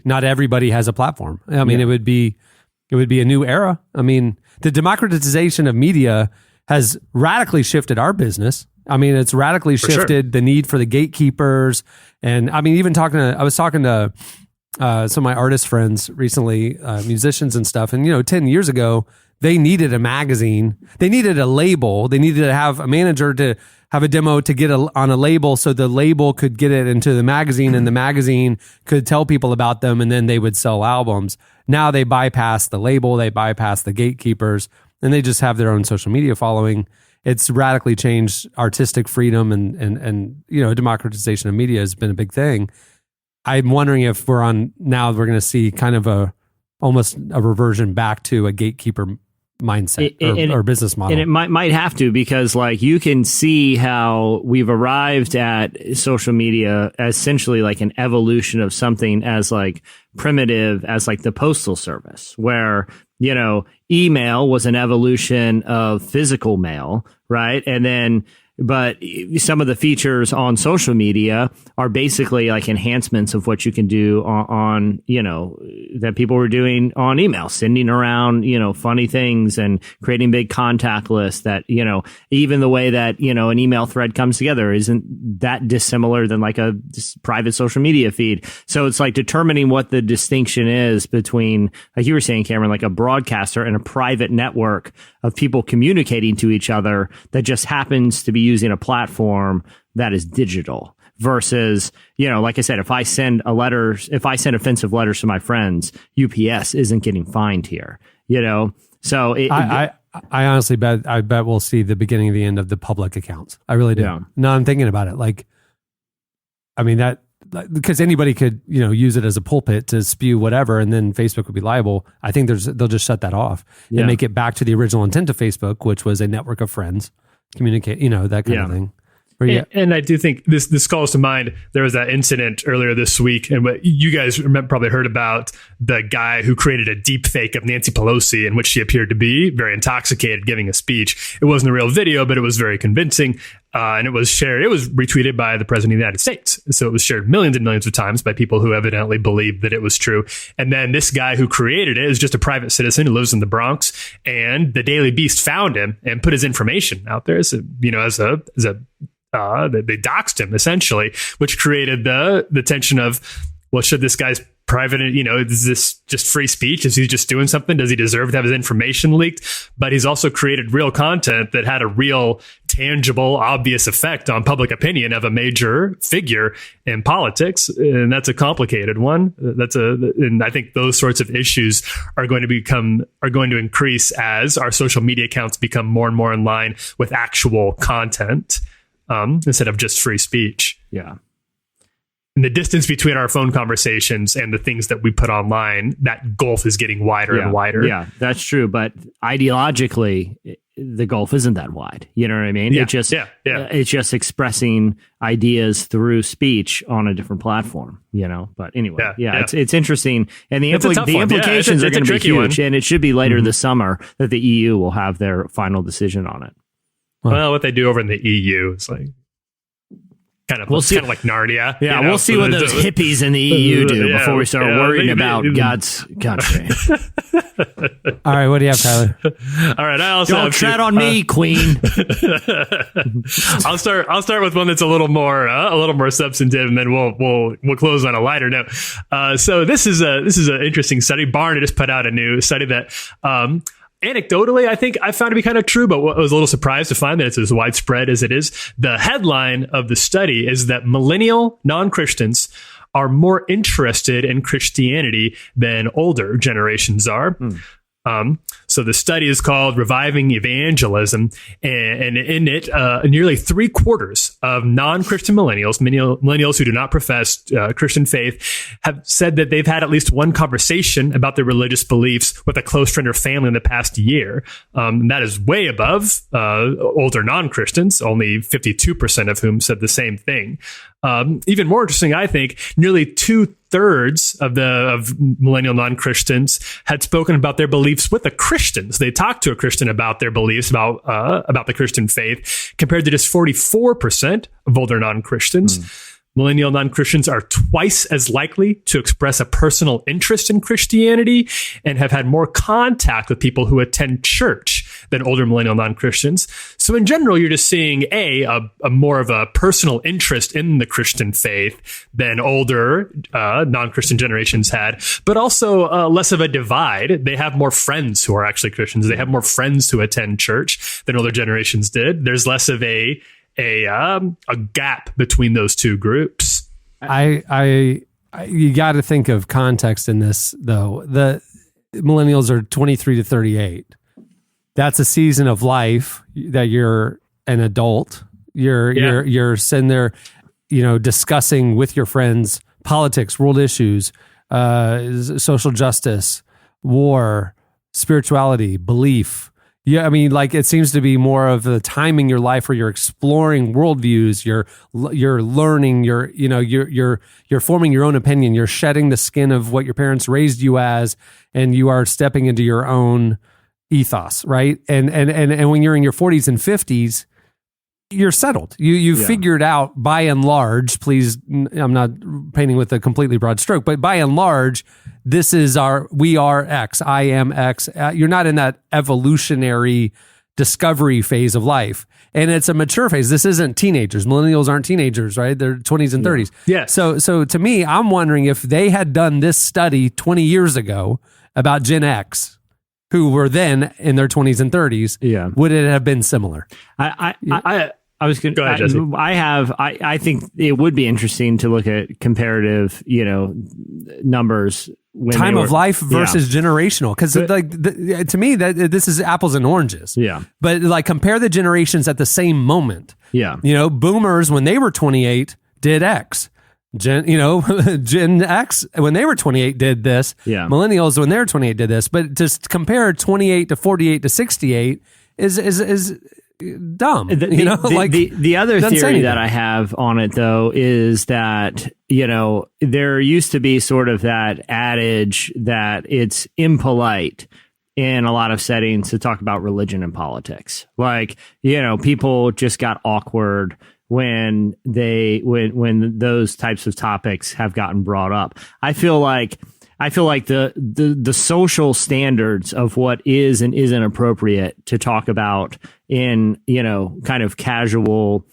has a platform. I mean, it would be a new era. I mean, the democratization of media has radically shifted our business. I mean, it's radically shifted the need for the gatekeepers. And I mean, I was talking to some of my artist friends recently, musicians and stuff. And, 10 years ago, they needed a magazine. They needed a label. They needed to have a manager to have a demo to get on a label so the label could get it into the magazine and the magazine could tell people about them and then they would sell albums. Now they bypass the label, they bypass the gatekeepers, and they just have their own social media following. It's radically changed artistic freedom and democratization of media has been a big thing. I'm wondering if we're going to see kind of almost a reversion back to a gatekeeper mindset or business model. And it might have to, because like you can see how we've arrived at social media as essentially like an evolution of something as like primitive as like the postal service, where, email was an evolution of physical mail, right? And then but some of the features on social media are basically like enhancements of what you can do on that people were doing on email, sending around, funny things and creating big contact lists that, even the way that, an email thread comes together isn't that dissimilar than like a private social media feed. So it's like determining what the distinction is between, like you were saying, Cameron, like a broadcaster and a private network of people communicating to each other that just happens to be using a platform that is digital versus, like I said, if I send offensive letters to my friends, UPS isn't getting fined here, So I honestly bet we'll see the beginning of the end of the public accounts. I really do. Yeah. No, I'm thinking about it. Like, I mean because anybody could, use it as a pulpit to spew whatever, and then Facebook would be liable. I think they'll just shut that off and make it back to the original intent of Facebook, which was a network of friends, communicate, that kind of thing. And I do think this calls to mind, there was that incident earlier this week, and what you guys probably heard about, the guy who created a deep fake of Nancy Pelosi in which she appeared to be very intoxicated giving a speech. It wasn't a real video, but it was very convincing. And it was shared. It was retweeted by the president of the United States. So it was shared millions and millions of times by people who evidently believed that it was true. And then this guy who created it is just a private citizen who lives in the Bronx. And the Daily Beast found him and put his information out there. So, they doxed him essentially, which created the tension of, well, should this guy's private, is this just free speech? Is he just doing something? Does he deserve to have his information leaked? But he's also created real content that had a real tangible, obvious effect on public opinion of a major figure in politics. And that's a complicated one. And I think those sorts of issues are going to increase as our social media accounts become more and more in line with actual content, instead of just free speech. Yeah. And the distance between our phone conversations and the things that we put online, that gulf is getting wider and wider. Yeah, that's true. But ideologically, the gulf isn't that wide. You know what I mean? Yeah, it's just expressing ideas through speech on a different platform, But anyway, it's interesting. And the implications are going to be huge. And it should be later this summer that the EU will have their final decision on it. Well, what they do over in the EU is like, kind of like Narnia. Yeah, we'll see what those hippies in the EU do before we start worrying about God's country. All right, what do you have, Tyler? All right, I also don't tread on me, Queen. I'll start with one that's a little more substantive, and then we'll close on a lighter note. So this is an interesting study. Barna just put out a new study that. Anecdotally, I think I found to be kind of true, but I was a little surprised to find that it's as widespread as it is. The headline of the study is that millennial non-Christians are more interested in Christianity than older generations are. So the study is called Reviving Evangelism, and in it, nearly 3/4 of non-Christian millennials who do not profess Christian faith, have said that they've had at least one conversation about their religious beliefs with a close friend or family in the past year. And that is way above older non-Christians, only 52% of whom said the same thing. Even more interesting, I think, nearly 2/3 of millennial non-Christians had spoken about their beliefs with a Christian. They talked to a Christian about their beliefs about the Christian faith, compared to just 44% of older non-Christians. Millennial non-Christians are twice as likely to express a personal interest in Christianity and have had more contact with people who attend church than older millennial non-Christians. So in general, you're just seeing a more of a personal interest in the Christian faith than older non-Christian generations had, but also less of a divide. They have more friends who are actually Christians. They have more friends who attend church than older generations did. There's less of a gap between those two groups. You got to think of context in this, though. The millennials are 23 to 38. That's a season of life that you're an adult. You're sitting there, discussing with your friends politics, world issues, social justice, war, spirituality, belief. Yeah, I mean, like, it seems to be more of the time in your life where you're exploring worldviews, you're learning, you're forming your own opinion, you're shedding the skin of what your parents raised you as, and you are stepping into your own ethos, right? And when you're in your 40s and 50s, you're settled. You've figured out, by and large, please, I'm not painting with a completely broad stroke, but by and large, this is we are X, I am X. You're not in that evolutionary discovery phase of life. And it's a mature phase. This isn't teenagers. Millennials aren't teenagers, right? They're 20s and 30s. Yeah. So to me, I'm wondering if they had done this study 20 years ago about Gen X, who were then in their 20s and 30s, would it have been similar? I was going. Go ahead, Jesse. I think it would be interesting to look at comparative, numbers. Time of life versus generational, because to me this is apples and oranges. Yeah, but like, compare the generations at the same moment. Yeah, boomers when they were 28 did X. Gen X when they were 28 did this. Yeah, millennials when they were 28 did this. But just compare 28 to 48 to 68 is dumb. The other theory that I have on it, though, is that, there used to be sort of that adage that it's impolite in a lot of settings to talk about religion and politics. Like, people just got awkward when those types of topics have gotten brought up. I feel like the social standards of what is and isn't appropriate to talk about in, kind of casual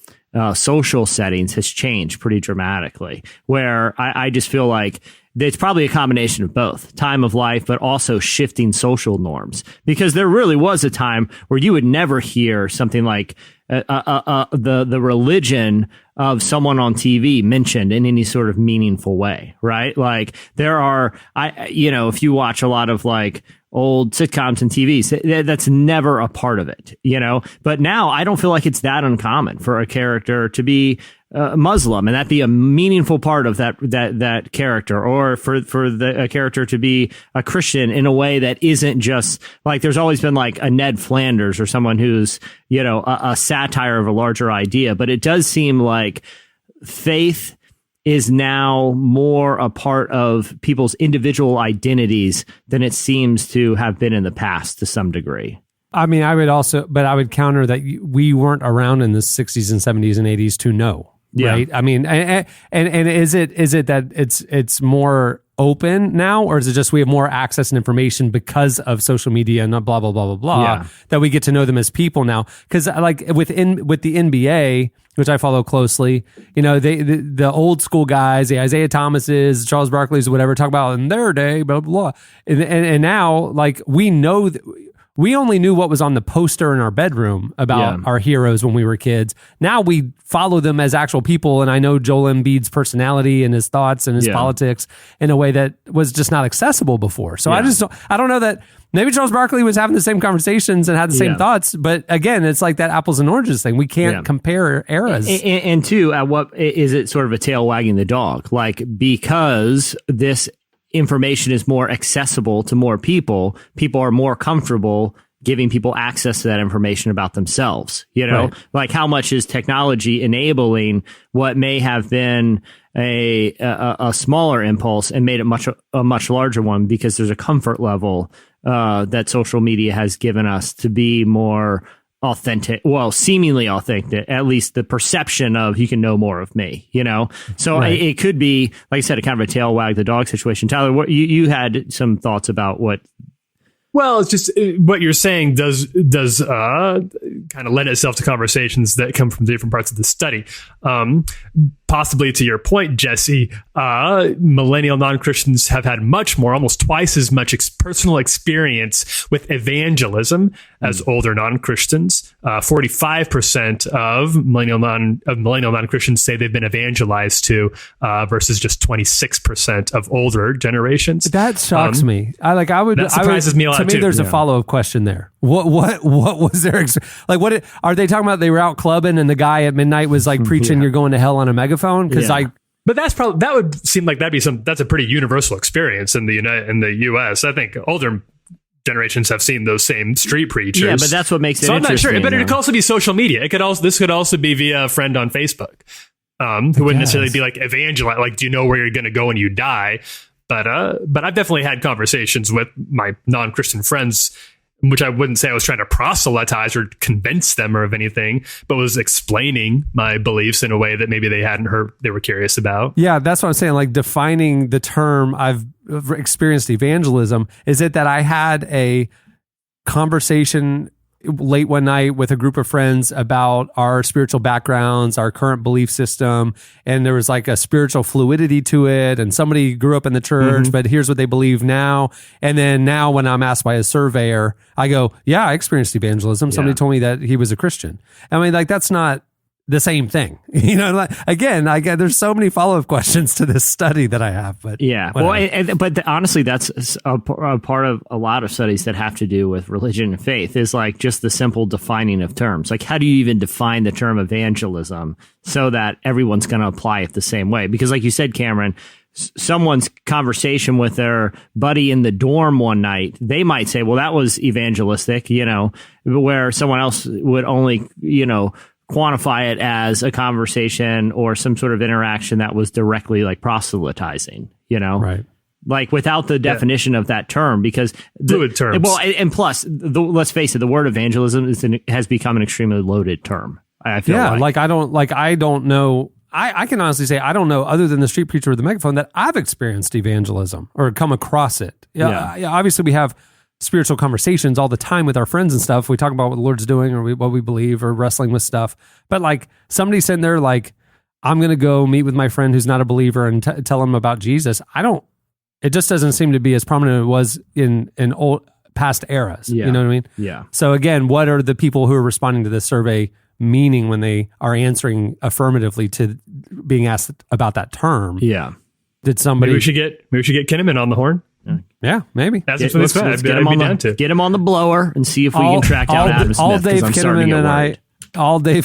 social settings has changed pretty dramatically, where I just feel like it's probably a combination of both time of life, but also shifting social norms, because there really was a time where you would never hear something like the religion of someone on TV mentioned in any sort of meaningful way, right? Like there are, if you watch a lot of like old sitcoms and TVs, that's never a part of it, but now I don't feel like it's that uncommon for a character to be Muslim and that be a meaningful part of that character, or for a character to be a Christian in a way that isn't just like, there's always been like a Ned Flanders or someone who's, a satire of a larger idea. But it does seem like faith is now more a part of people's individual identities than it seems to have been in the past to some degree. I mean, I would counter that we weren't around in the 60s and 70s and 80s to know. Yeah. Right. I mean, and is it that it's more open now, or is it just we have more access and information because of social media and blah blah blah blah blah that we get to know them as people now? Because like with the NBA, which I follow closely, the old school guys, the Isaiah Thomases, Charles Barkley's, whatever, talk about in their day, blah blah blah, and now like we know. We only knew what was on the poster in our bedroom about our heroes when we were kids. Now we follow them as actual people, and I know Joel Embiid's personality and his thoughts and his politics in a way that was just not accessible before. So I don't know that maybe Charles Barkley was having the same conversations and had the same thoughts, but again, it's like that apples and oranges thing. We can't compare eras. And two, at what is it sort of a tail wagging the dog? Like, because this information is more accessible to more people are more comfortable giving people access to that information about themselves. Like how much is technology enabling what may have been a smaller impulse and made it a much larger one, because there's a comfort level that social media has given us to be more authentic, seemingly authentic, at least the perception of you can know more of me, So it could be, like I said, a kind of a tail wag the dog situation. Tyler, what you had some thoughts about what? Well, it's just what you're saying does kind of lend itself to conversations that come from different parts of the study. Possibly to your point, Jesse, millennial non-Christians have had much more, almost twice as much personal experience with evangelism as older non-Christians. 45% of millennial non-Christians say they've been evangelized to, versus just 26% of older generations. That shocks me. That surprises me a lot to me, too. there's a follow-up question there. What was their like? What are they talking about? They were out clubbing and the guy at midnight was like preaching, "You're going to hell" on a megaphone. Because but that would seem like that's a pretty universal experience in the U.S. I think older generations have seen those same street preachers. Yeah, but that's what makes it. So I'm not interesting. sure. But it could also be social media. This could also be via a friend on Facebook, who wouldn't necessarily be like evangelize. Like, do you know where you're going to go when you die? But I've definitely had conversations with my non-Christian friends, which I wouldn't say I was trying to proselytize or convince them or of anything, but was explaining my beliefs in a way that maybe they hadn't heard, they were curious about. Yeah, that's what I'm saying. Like defining the term, I've experienced evangelism. Is it that I had a conversation late one night with a group of friends about our spiritual backgrounds, our current belief system, and there was like a spiritual fluidity to it, and somebody grew up in the church, but here's what they believe now. And then now when I'm asked by a surveyor, I go, yeah, I experienced evangelism. Somebody told me that he was a Christian. I mean, like that's not the same thing. Again, there's so many follow-up questions to this study that I have, but yeah. whatever. Well, but honestly, that's a part of a lot of studies that have to do with religion and faith is like just the simple defining of terms. Like, how do you even define the term evangelism so that everyone's going to apply it the same way? Because like you said, Cameron, someone's conversation with their buddy in the dorm one night, they might say, well, that was evangelistic, where someone else would only, quantify it as a conversation or some sort of interaction that was directly like proselytizing, Right. Like without the definition of that term, because fluid terms. Well, and plus, let's face it, the word evangelism has become an extremely loaded term. I feel I don't know. I can honestly say I don't know, other than the street preacher with the megaphone, that I've experienced evangelism or come across it. Yeah. Obviously, we have spiritual conversations all the time with our friends and stuff. We talk about what the Lord's doing or what we believe or wrestling with stuff. But like somebody sitting there like, I'm going to go meet with my friend who's not a believer and tell him about Jesus. It just doesn't seem to be as prominent as it was in old past eras. Yeah. You know what I mean? Yeah. So again, what are the people who are responding to this survey meaning when they are answering affirmatively to being asked about that term? Yeah. Did somebody... Maybe we should get Kinnaman on the horn. Yeah, maybe. That's what it's I'd be down to. Get him on the blower and see if we can track down Adam Smith. All Dave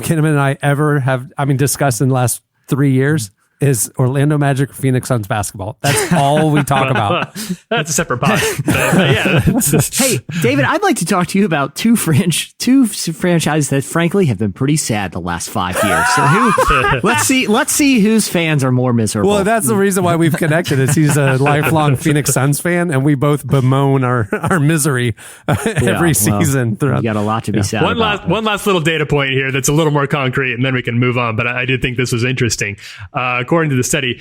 Kinnaman and I ever have, discussed in the last 3 years is Orlando Magic, Phoenix Suns basketball. That's all we talk about. That's a separate pod. Hey, David, I'd like to talk to you about two franchises that frankly have been pretty sad the last 5 years. So let's see whose fans are more miserable. Well, that's the reason why we've connected is he's a lifelong Phoenix Suns fan and we both bemoan our misery every season throughout. You got a lot to be sad about. One last little data point here that's a little more concrete and then we can move on, but I did think this was interesting. According to the study,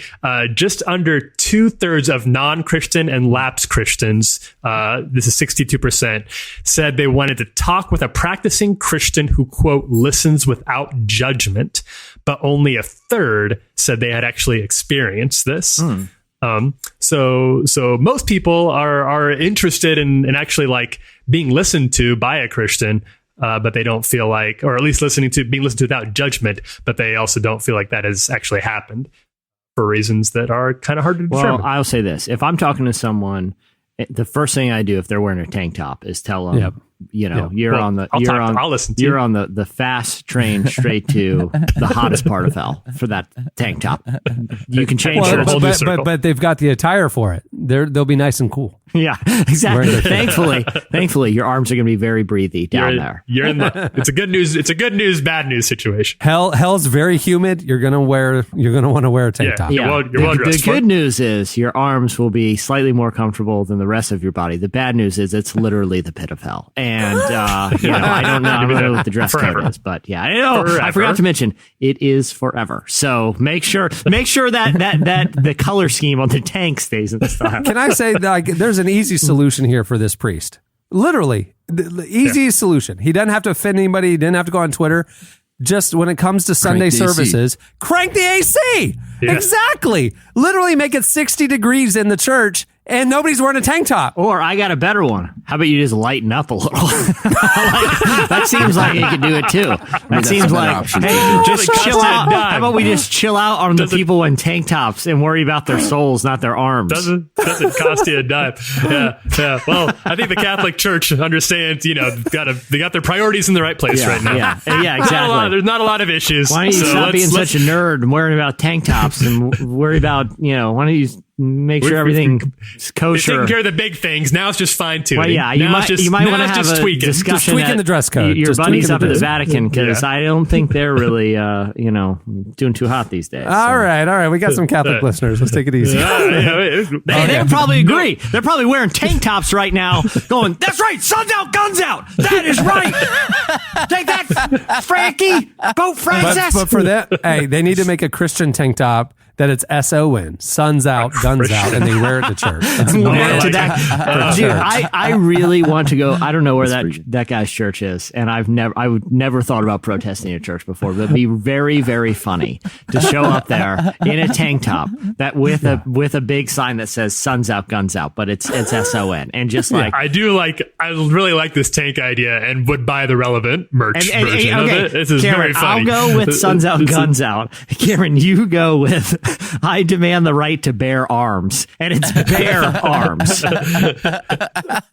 just under 2/3 of non-Christian and lapsed Christians, this is 62%, said they wanted to talk with a practicing Christian who, quote, listens without judgment, but only 1/3 said they had actually experienced this. So most people are interested in actually like being listened to by a Christian, but they don't feel like, or at least being listened to without judgment, but they also don't feel like that has actually happened for reasons that are kind of hard to determine. Well, I'll say this. If I'm talking to someone, the first thing I do if they're wearing a tank top is tell them, you're on the fast train straight to the hottest part of hell for that tank top. You can change but they've got the attire for it. They'll be nice and cool. Yeah, exactly. Thankfully, your arms are going to be very breathy down there. You're in it's a good news, bad news situation. Hell's very humid. You're going to want to wear a tank top. You're well dressed. The good news is your arms will be slightly more comfortable than the rest of your body. The bad news is it's literally the pit of hell. And I don't know what the dress code is, but yeah, I know. Forever. I forgot to mention it is forever. So make sure that the color scheme on the tank stays in the style. Can I say that there's an easy solution here for this priest? Literally, the easiest solution. He doesn't have to offend anybody. He didn't have to go on Twitter. Just when it comes to Sunday services, crank the AC. Yeah. Exactly. Literally make it 60 degrees in the church and nobody's wearing a tank top. Or I got a better one. How about you just lighten up a little? That seems like you could do it too. That seems like, hey, just chill out. How about we just chill out on the people in tank tops and worry about their souls, not their arms? Doesn't cost you a dime. Yeah. Well, I think the Catholic Church understands. They got their priorities in the right place right now. Yeah, exactly. There's not a lot of issues. Why don't you stop being such a nerd and worrying about tank tops and worry about why don't you make sure everything's kosher? Taking care of the big things. Now it's just fine tuning. Well, yeah, you might want to have a discussion. Just tweaking the dress code. Your buddies up at the Vatican, because I don't think they're really, doing too hot these days. All right. We got some Catholic listeners. Let's take it easy. They would probably agree. They're probably wearing tank tops right now, going, "That's right, sun's out, guns out. That is right. Take that, Frankie. Vote Francis." But for that, hey, they need to make a Christian tank top that it's SON, suns out, guns out, and they wear it to church. That's Dude, I really want to go. I don't know where that guy's church is, and I would never thought about protesting a church before, but it'd be very, very funny to show up there in a tank top that with a big sign that says "Suns out, guns out," but it's SON, and just like I really like this tank idea, and would buy the relevant merch version of it. This is Cameron, very funny. I'll go with "Suns out, guns out." Cameron, you go with "I demand the right to bear arms," and it's bear arms.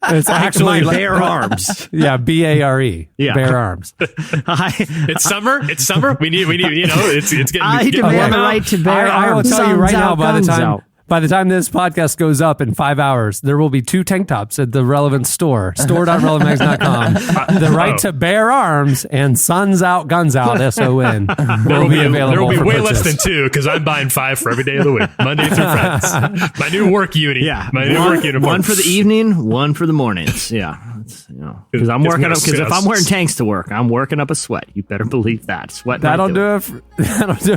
It's actually bear arms. Yeah, BARE. Yeah. Bear arms. It's summer. It's summer. We need. It's getting. I demand the right to bear arms. I will tell you right now. Guns out. By the time this podcast goes up in 5 hours, there will be 2 tank tops at the relevant store, store.relevantmags.com. The right to bear arms and suns out, guns out, SON. There will be way less than 2 because I'm buying 5 for every day of the week, Monday through Friday. My new work uni. Yeah, my new work uniform. One for the evening, one for the mornings. Yeah, because I'm working up. Because if I'm wearing tanks to work, I'm working up a sweat. You better believe that. Sweat. That'll do it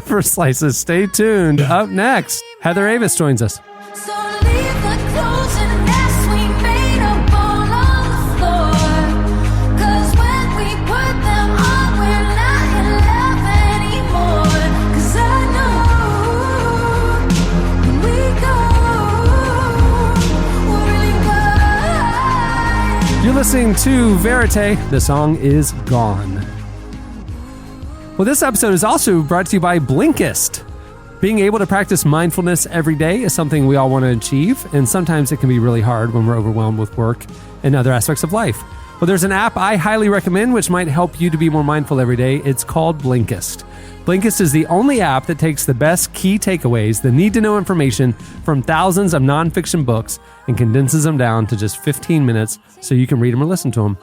for Slices. Stay tuned. Up next, Heather Avis joins us. So leave the clothes and mess we made up all on the floor. 'Cause when we put them on, we're not in love anymore. 'Cause I know when we go, we'll really go. You're listening to Verite. The song is Gone. Well, this episode is also brought to you by Blinkist. Being able to practice mindfulness every day is something we all want to achieve, and sometimes it can be really hard when we're overwhelmed with work and other aspects of life. Well, there's an app I highly recommend which might help you to be more mindful every day. It's called Blinkist. Blinkist is the only app that takes the best key takeaways, the need-to-know information from thousands of nonfiction books, and condenses them down to just 15 minutes so you can read them or listen to them.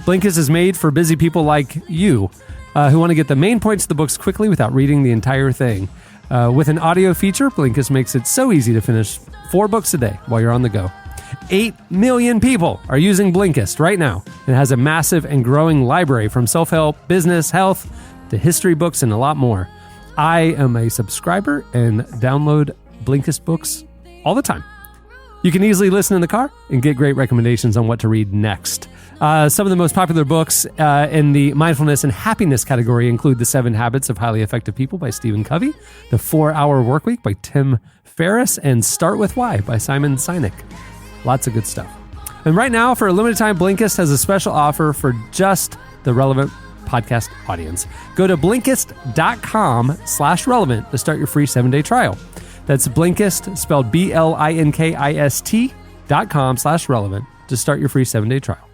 Blinkist is made for busy people like you who want to get the main points of the books quickly without reading the entire thing. With an audio feature, Blinkist makes it so easy to finish 4 books a day while you're on the go. 8 million people are using Blinkist right now. It has a massive and growing library from self-help, business, health, to history books, and a lot more. I am a subscriber and download Blinkist books all the time. You can easily listen in the car and get great recommendations on what to read next. Some of the most popular books in the mindfulness and happiness category include The 7 Habits of Highly Effective People by Stephen Covey, The 4-Hour Workweek by Tim Ferriss, and Start With Why by Simon Sinek. Lots of good stuff. And right now, for a limited time, Blinkist has a special offer for just the relevant podcast audience. Go to Blinkist.com/relevant to start your free 7-day trial. That's Blinkist, spelled BLINKIST.com/relevant to start your free 7-day trial.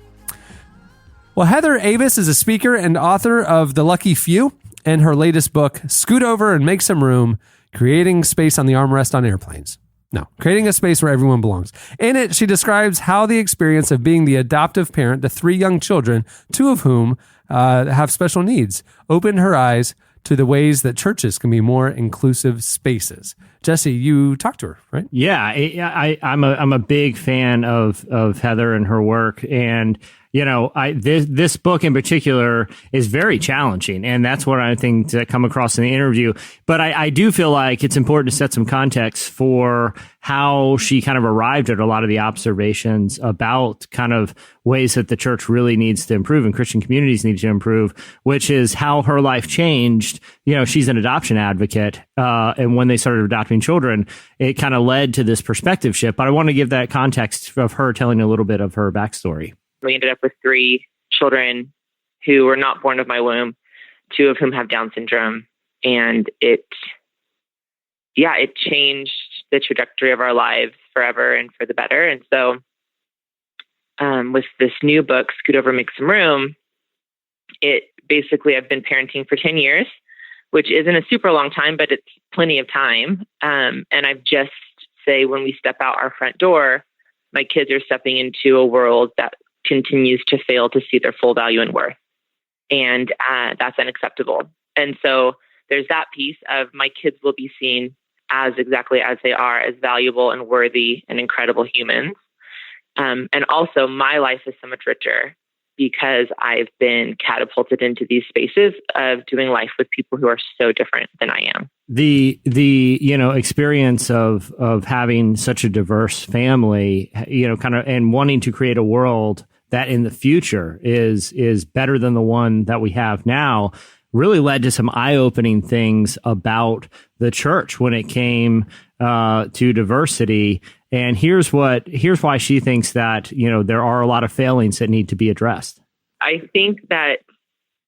Well, Heather Avis is a speaker and author of The Lucky Few and her latest book, Scoot Over and Make Some Room, Creating Space on the Armrest on Airplanes. No, creating a space where everyone belongs. In it, she describes how the experience of being the adoptive parent to 3 young children, 2 of whom have special needs, opened her eyes to the ways that churches can be more inclusive spaces. Jesse, you talked to her, right? Yeah, I'm a big fan of Heather and her work, and this book in particular is very challenging, and that's what I think to come across in the interview. But I do feel like it's important to set some context for how she kind of arrived at a lot of the observations about kind of ways that the church really needs to improve and Christian communities need to improve, which is how her life changed. She's an adoption advocate, and when they started adopting children, it kind of led to this perspective shift. But I want to give that context of her telling a little bit of her backstory. We ended up with 3 children who were not born of my womb, 2 of whom have Down syndrome. And it changed the trajectory of our lives forever and for the better. And so with this new book, Scoot Over, Make Some Room, it basically, I've been parenting for 10 years, which isn't a super long time, but it's plenty of time. And I've just say when we step out our front door, my kids are stepping into a world that continues to fail to see their full value and worth. And that's unacceptable. And so there's that piece of my kids will be seen as exactly as they are, as valuable and worthy and incredible humans. And also my life is so much richer because I've been catapulted into these spaces of doing life with people who are so different than I am. The experience of having such a diverse family, kind of, and wanting to create a world that in the future is better than the one that we have now, really led to some eye-opening things about the church when it came to diversity. And here's why she thinks that, there are a lot of failings that need to be addressed. I think that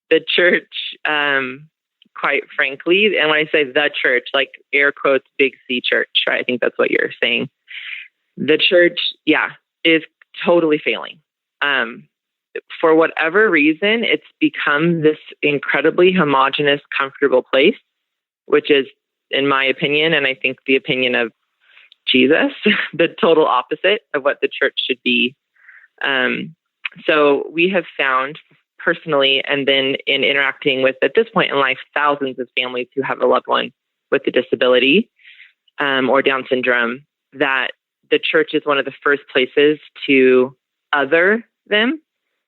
the church, quite frankly, and when I say the church, like air quotes, big C church, right? I think that's what you're saying. The church, is totally failing. For whatever reason, it's become this incredibly homogenous, comfortable place, which is, in my opinion, and I think the opinion of Jesus, the total opposite of what the church should be. So we have found personally, and then in interacting with, at this point in life, thousands of families who have a loved one with a disability or Down syndrome, that the church is one of the first places to other them,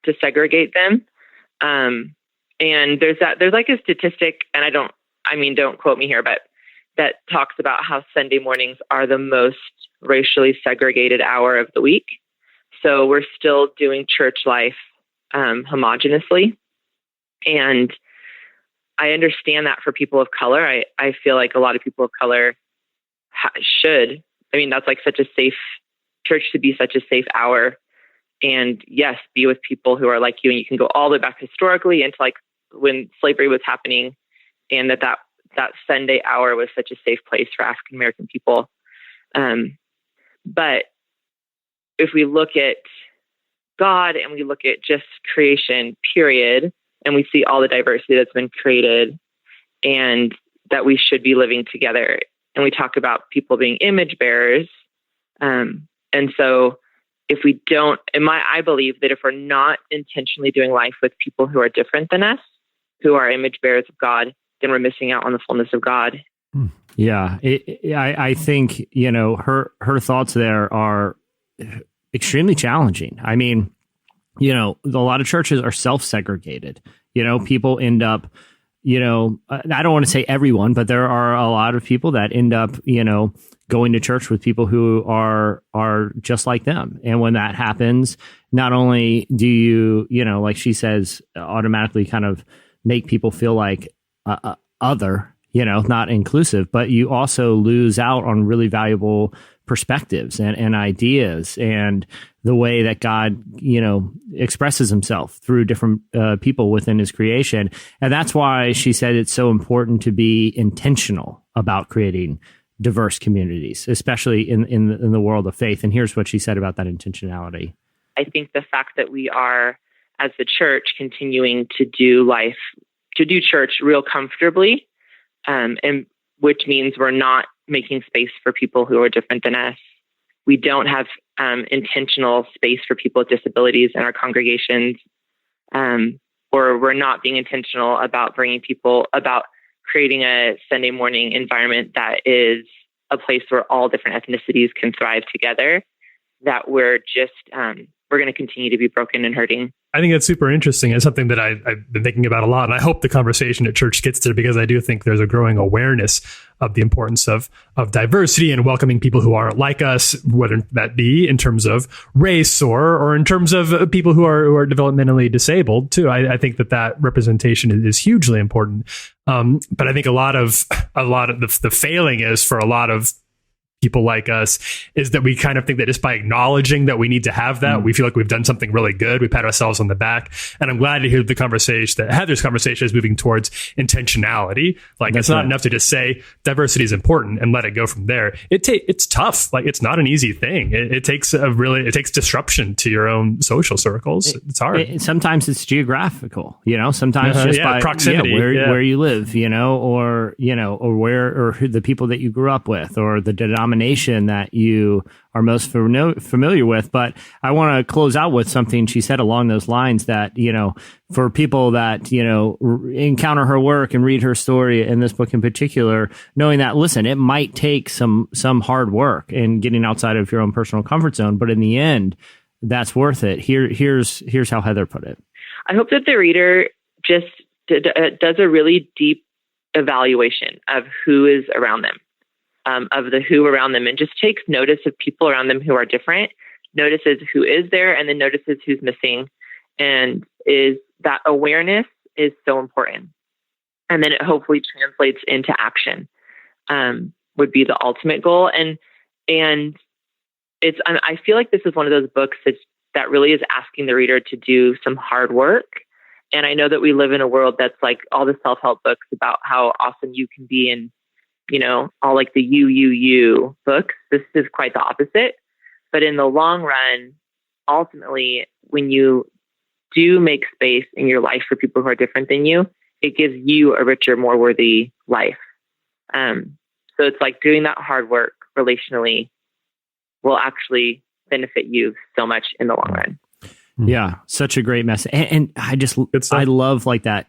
to segregate them. And there's like a statistic, and don't quote me here, but that talks about how Sunday mornings are the most racially segregated hour of the week. So we're still doing church life homogenously. And I understand that for people of color. I feel like a lot of people of color should. That's like such a safe church to be, such a safe hour. And yes, be with people who are like you. And you can go all the way back historically into like when slavery was happening, and that Sunday hour was such a safe place for African American people. But if we look at God and we look at just creation, period, and we see all the diversity that's been created and that we should be living together, and we talk about people being image bearers. And so if we don't, I believe that if we're not intentionally doing life with people who are different than us, who are image bearers of God, then we're missing out on the fullness of God. Yeah, I think, her thoughts there are extremely challenging. A lot of churches are self-segregated. People end up, I don't want to say everyone, but there are a lot of people that end up, going to church with people who are just like them. And when that happens, not only do you, like she says, automatically kind of make people feel like other, not inclusive, but you also lose out on really valuable perspectives and ideas and the way that God, expresses himself through different people within his creation. And that's why she said it's so important to be intentional about creating diverse communities, especially in the world of faith. And here's what she said about that intentionality. I think the fact that we are, as the church, continuing to do church real comfortably, and which means we're not making space for people who are different than us. We don't have intentional space for people with disabilities in our congregations, or we're not being intentional about about creating a Sunday morning environment that is a place where all different ethnicities can thrive together, that we're just, we're going to continue to be broken and hurting. I think that's super interesting. It's something that I've been thinking about a lot. And I hope the conversation at church gets there, because I do think there's a growing awareness of the importance of diversity and welcoming people who aren't like us, whether that be in terms of race or in terms of people who are developmentally disabled too. I think that representation is hugely important. But I think a lot of the failing is for a lot of people like us is that we kind of think that just by acknowledging that we need to have that, we feel like we've done something really good. We pat ourselves on the back. And I'm glad to hear the conversation that Heather's conversation is moving towards intentionality. Like, it's not enough to just say diversity is important and let it go from there. It's tough. Like, it's not an easy thing. It takes disruption to your own social circles. It's hard. Sometimes it's geographical, sometimes just by proximity, where you live, or who the people that you grew up with, or the denomination that you are most familiar with. But I want to close out with something she said along those lines, that, for people that, encounter her work and read her story in this book in particular, knowing that, listen, it might take some hard work and getting outside of your own personal comfort zone, but in the end, that's worth it. Here's how Heather put it. I hope that the reader just does a really deep evaluation of who is around them, of the who around them, and just takes notice of people around them who are different, notices who is there, and then notices who's missing. And is that awareness is so important. And then it hopefully translates into action, would be the ultimate goal. And I feel like this is one of those books that really is asking the reader to do some hard work. And I know that we live in a world that's like all the self-help books about how awesome you can be, and, all like the you books. This is quite the opposite. But in the long run, ultimately, when you do make space in your life for people who are different than you, it gives you a richer, more worthy life. So it's like doing that hard work relationally will actually benefit you so much in the long run. Yeah, such a great message. And I love like that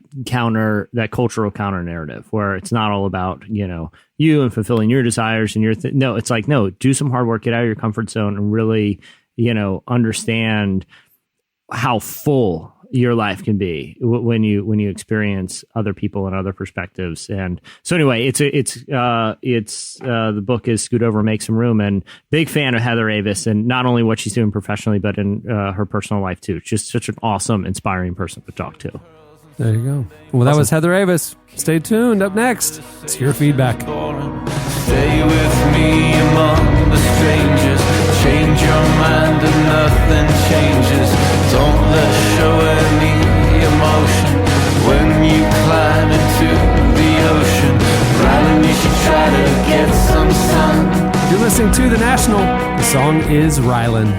cultural counter narrative where it's not all about, you and fulfilling your desires and no, it's like, no, do some hard work, get out of your comfort zone and really, understand how full your life can be when you experience other people and other perspectives. And so anyway, the book is Scoot Over, Make Some Room, and big fan of Heather Avis, and not only what she's doing professionally, but in her personal life too. Just such an awesome, inspiring person to talk to. There you go. Well, that was Heather Avis. Stay tuned. Up next, it's your feedback. Stay with me among the strangers. Change your mind and nothing changes. Don't let show any emotion when you climb into the ocean. Riley, you should try to get some sun. You're listening to The National. The song is Rylan.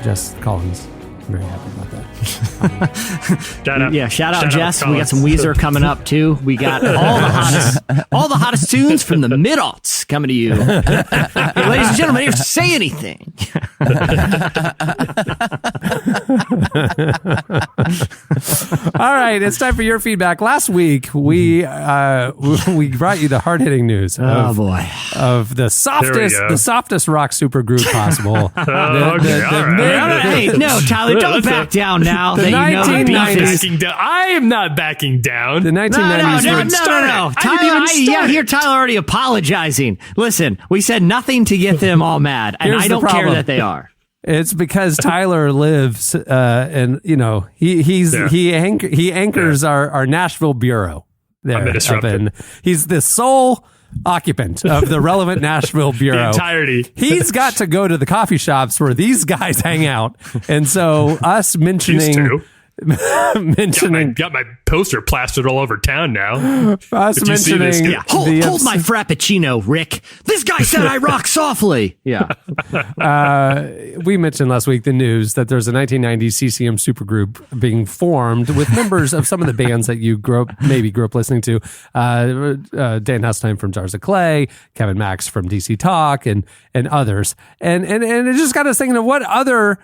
Jess Collins. I'm very happy about that. Shout out Jess. We got some Weezer coming up too. We got all the hottest tunes from the mid-aughts coming to you. Hey, ladies and gentlemen, here, say anything. All right, it's time for your feedback. Last week we brought you the hard-hitting news of the softest rock supergroup possible. Hey, no, Tyler, don't back down now. I am not backing down. The 1990s. No. I hear Tyler already apologizing. Listen, we said nothing to get them all mad, and I don't care that they are. It's because Tyler lives, and he anchors our Nashville bureau. There, he's the sole occupant of the relevant Nashville bureau. The entirety. He's got to go to the coffee shops where these guys hang out, and so us mentioning. Got my poster plastered all over town now. Us mentioning hold my frappuccino, Rick. This guy said I rock softly. Yeah. We mentioned last week the news that there's a 1990s CCM supergroup being formed with members of some of the bands that you grew up listening to. Dan Hustine from Jars of Clay, Kevin Max from DC Talk, and others. And it just got us thinking of what other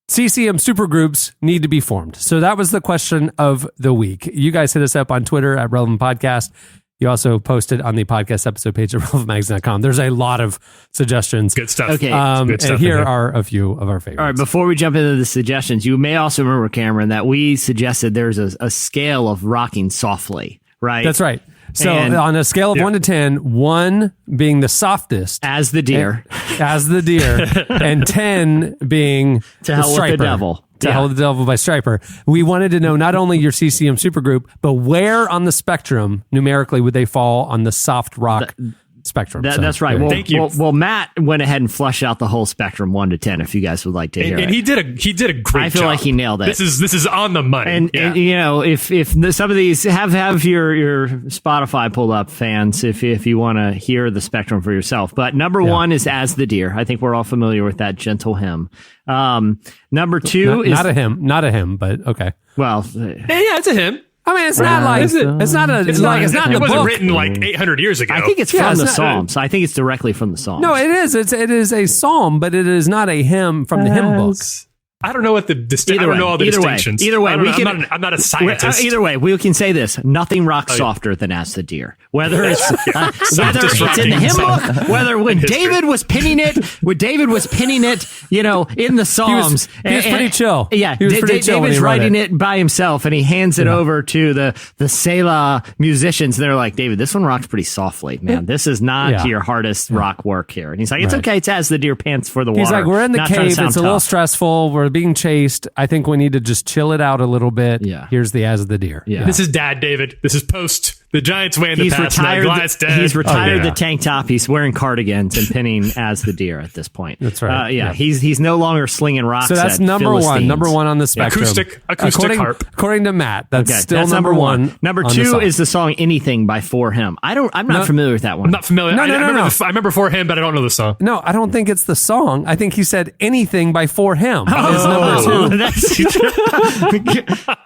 CCM supergroups need to be formed. So that was the question of the week. You guys hit us up on Twitter at Relevant Podcast. You also posted on the podcast episode page at relevantmagazine.com. There's a lot of suggestions. Good stuff. Okay. Good stuff and here are a few of our favorites. All right, before we jump into the suggestions, you may also remember, Cameron, that we suggested there's a scale of rocking softly, right? That's right. So on a scale of 1 to 10, 1 being the softest. As the deer. And 10 being To Hell with the Devil. To Hell with the Devil by Stryper. We wanted to know not only your CCM supergroup, but where on the spectrum, numerically, would they fall on the soft rock spectrum? That's right. Thank you. Well, Matt went ahead and fleshed out the whole spectrum 1 to 10. If you guys would like to hear it, and he did a great job. I feel like he nailed it. This is on the money. And if some of these have your Spotify pulled up, fans, if you want to hear the spectrum for yourself. But number 1 is As the Deer. I think we're all familiar with that gentle hymn. Number 2 is not a hymn, but okay. Well, it's a hymn. I mean, it's not like it's not in the It wasn't book. written like 800 years ago. I think it's from the Psalms. I think it's directly from the Psalms. No, it is. It is a psalm, but it is not a hymn from the hymn book. I don't know what I don't know all the distinctions. Either way, I'm not a scientist. Either way, we can say this: nothing rocks softer than As the Deer. Whether it's whether it's in the hymn book, whether when David was pinning it, you know, in the Psalms, he was pretty chill. Yeah, he was pretty chill. David's writing it by himself, and he hands it over to the Selah musicians. And they're like, David, this one rocks pretty softly, man. This is not your hardest rock work here. And he's like, it's okay. It's As the Deer pants for the water. He's like, we're in the cave. It's a little tough. Stressful. We're being chased. I think we need to just chill it out a little bit. Yeah. Here's the As the Deer. Yeah. This is Dad, David. This is post. The Giants way in the past. He's retired the tank top. He's wearing cardigans and pinning As the Deer at this point. That's right. He's no longer slinging rocks. So that's at number Philistines. one on the spectrum. Acoustic harp. According to Matt, that's still number one. Number on two is the song "Anything" by For Him. I'm not familiar with that one. I'm not familiar. No. I remember For Him, but I don't know the song. No, I don't think it's the song. I think he said "Anything" by For Him. Is number two. That's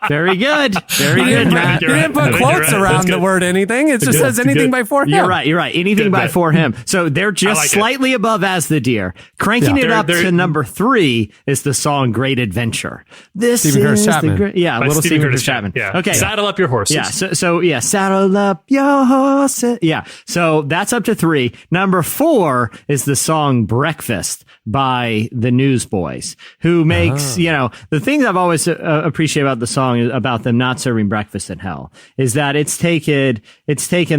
very good. Very good, Matt. You didn't put quotes around the word "anything." It just says "anything" by For Him. You're right. Anything by For Him. So they're just slightly above As the Deer. Cranking it up to number 3 is the song "Great Adventure." This Stephen Curtis Chapman. Little Stephen Curtis Chapman. Yeah. Okay. Saddle up your horses. Yeah. So saddle up your horses. Yeah. So that's up to 3. Number 4 is the song "Breakfast" by the Newsboys, who makes, the things I've always appreciated about the song, about them not serving breakfast in hell, is that it's taken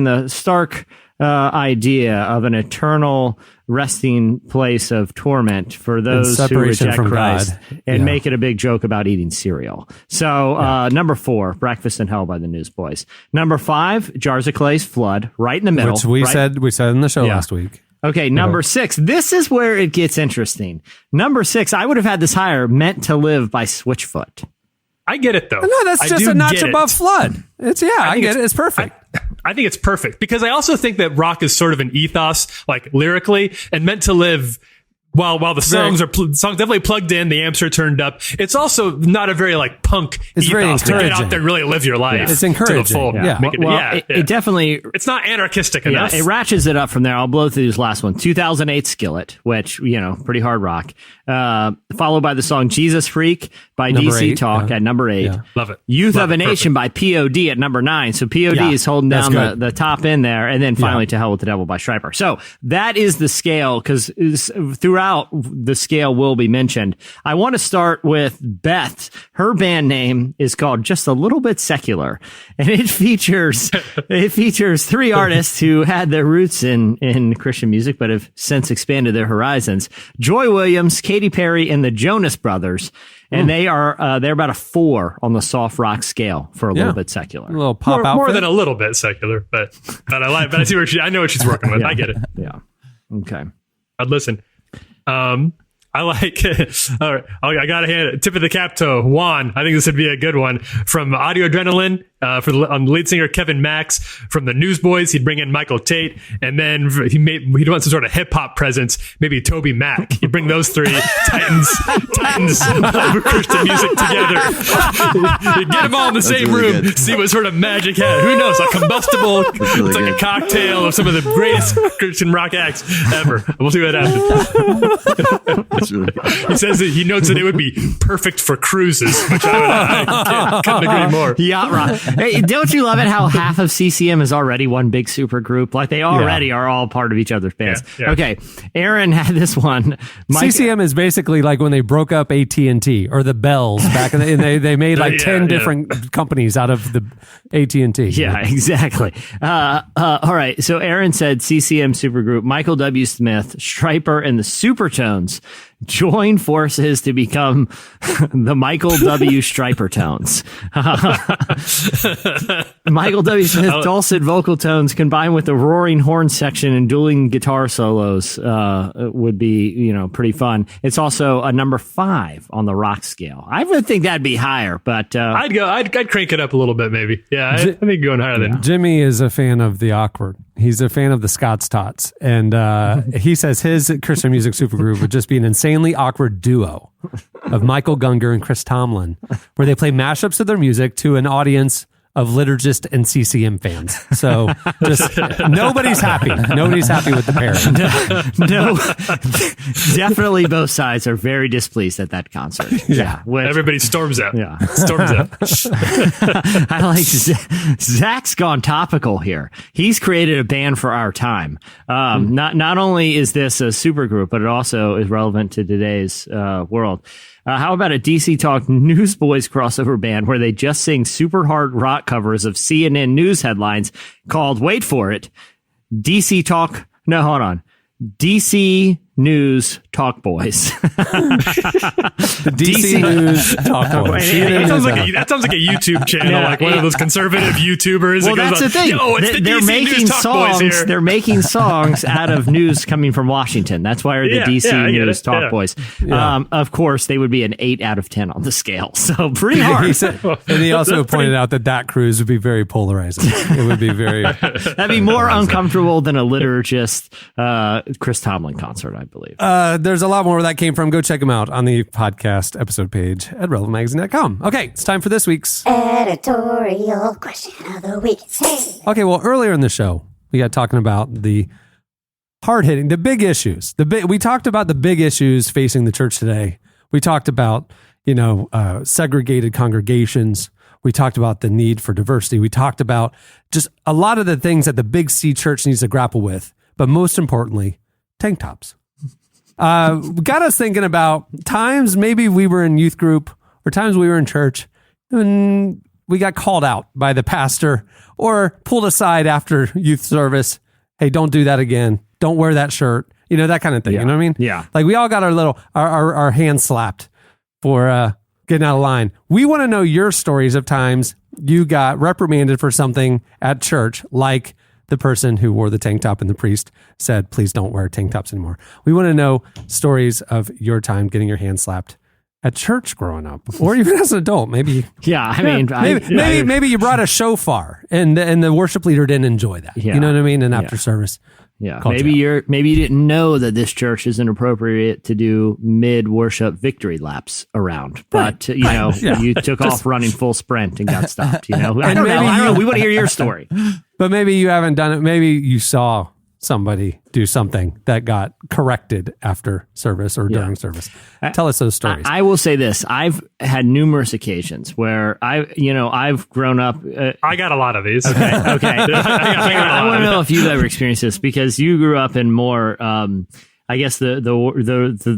the stark idea of an eternal resting place of torment for those who reject Christ and make it a big joke about eating cereal. So number 4, Breakfast in Hell by the Newsboys. Number 5, Jars of Clay's Flood, right in the middle. Which we said in the show last week. Okay, number 6. This is where it gets interesting. Number 6, I would have had this higher, Meant to Live by Switchfoot. I get it, though. No, that's just a notch above Flood. I get it. It's perfect. I think it's perfect because I also think that rock is sort of an ethos, like lyrically, and Meant to Live. While the songs songs definitely plugged in, the amps are turned up. It's also not a very like punk ethos to get out there and really live your life. It's encouraging. To the full. It definitely. It's not anarchistic enough. It ratchets it up from there. I'll blow through this last one. 2008 Skillet, which pretty hard rock. Followed by the song "Jesus Freak" by DC Talk at number 8. Yeah. Love it. "Youth of a Nation" by POD at number 9. So POD is holding down the top end there, and then finally "To Hell with the Devil" by Stryper. So that is the scale, because throughout the scale will be mentioned. I want to start with Beth. Her band name is called Just a Little Bit Secular, and it features 3 artists who had their roots in Christian music but have since expanded their horizons: Joy Williams, Katy Perry, and the Jonas Brothers. And they're about a 4 on the soft rock scale for a little bit secular. A little pop out. More than a little bit secular, but I see where I know what she's working with. I get it. Yeah. Okay. I'd listen. I like all right. I got to hand it. Tip of the cap to Juan. I think this would be a good one from Audio Adrenaline. On the lead singer Kevin Max. From the Newsboys, he'd bring in Michael Tate, and then he'd want some sort of hip hop presence, maybe Toby Mac. He'd bring those 3 titans of Christian music together. He'd get them all in the same room, see what sort of magic had. Who knows? A combustible. Really it's like a cocktail of some of the greatest Christian rock acts ever. We'll see what happens. That's really good. He says that he notes that it would be perfect for cruises, which I couldn't agree more. Yacht rock. Hey, don't you love it how half of CCM is already one big super group? Like they already are all part of each other's bands. Yeah. Okay, Aaron had this one. CCM is basically like when they broke up AT&T or the Bells back in they made like 10 different companies out of the AT&T. Yeah, exactly. All right, so Aaron said CCM supergroup, Michael W. Smith, Stryper, and the Supertones join forces to become the Michael W. Stryper Tones. Michael W. Smith's dulcet vocal tones combined with the roaring horn section and dueling guitar solos would be, pretty fun. It's also a number 5 on the rock scale. I would think that'd be higher, but I'd crank it up a little bit, maybe. Yeah, I think going higher than Jimmy is a fan of the awkward. He's a fan of the Scots Tots, and he says his Christian music supergroup would just be an insanely awkward duo of Michael Gungor and Chris Tomlin, where they play mashups of their music to an audience of liturgist and CCM fans. So just nobody's happy. Nobody's happy with the pairing. No, definitely both sides are very displeased at that concert. Yeah. Everybody storms out. Yeah. Storms out. I like Zach's gone topical here. He's created a band for our time. Not only is this a supergroup, but it also is relevant to today's world. How about a DC Talk Newsboys crossover band where they just sing super hard rock covers of CNN news headlines called, wait for it, DC News Talk Boys. The DC News Talk Boys. That sounds like a YouTube channel, like one of those conservative YouTubers. Well, that's the thing. They're making songs. They're making songs out of news coming from Washington. That's why they're the DC News Talk Boys. Yeah. Of course, they would be an 8 out of 10 on the scale. So pretty hard. And he also pointed out that cruise would be very polarizing. It would be very... That'd be more uncomfortable than a liturgist Chris Tomlin concert, I believe. There's a lot more where that came from. Go check them out on the podcast episode page at relevantmagazine.com. Okay, it's time for this week's editorial question of the week. Hey. Okay, well, earlier in the show, we got talking about the hard-hitting, the big issues. We talked about the big issues facing the church today. We talked about, segregated congregations. We talked about the need for diversity. We talked about just a lot of the things that the big C church needs to grapple with. But most importantly, tank tops. Got us thinking about times maybe we were in youth group or times we were in church and we got called out by the pastor or pulled aside after youth service. Hey, don't do that again. Don't wear that shirt. That kind of thing. Yeah. You know what I mean? Yeah. Like we all got our hands slapped for getting out of line. We want to know your stories of times you got reprimanded for something at church, like the person who wore the tank top and the priest said, please don't wear tank tops anymore. We want to know stories of your time getting your hand slapped at church growing up, or even as an adult. Maybe. Yeah, maybe you brought a shofar and the worship leader didn't enjoy that. Yeah. You know what I mean? And after service. Yeah, maybe you didn't know that this church isn't appropriate to do mid-worship victory laps around, but you took off running full sprint and got stopped. I don't know. We want to hear your story. But maybe you haven't done it. Maybe you saw somebody do something that got corrected after service or during service. Tell us those stories. I will say this. I've had numerous occasions where I've grown up. I got a lot of these. Okay. I want to know if you've ever experienced this because you grew up in more, I guess the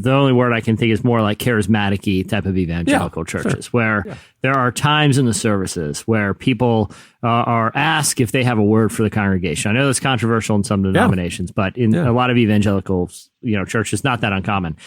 only word I can think is more like charismatic-y type of evangelical churches, where there are times in the services where people are asked if they have a word for the congregation. I know that's controversial in some denominations, but in a lot of evangelical churches, not that uncommon.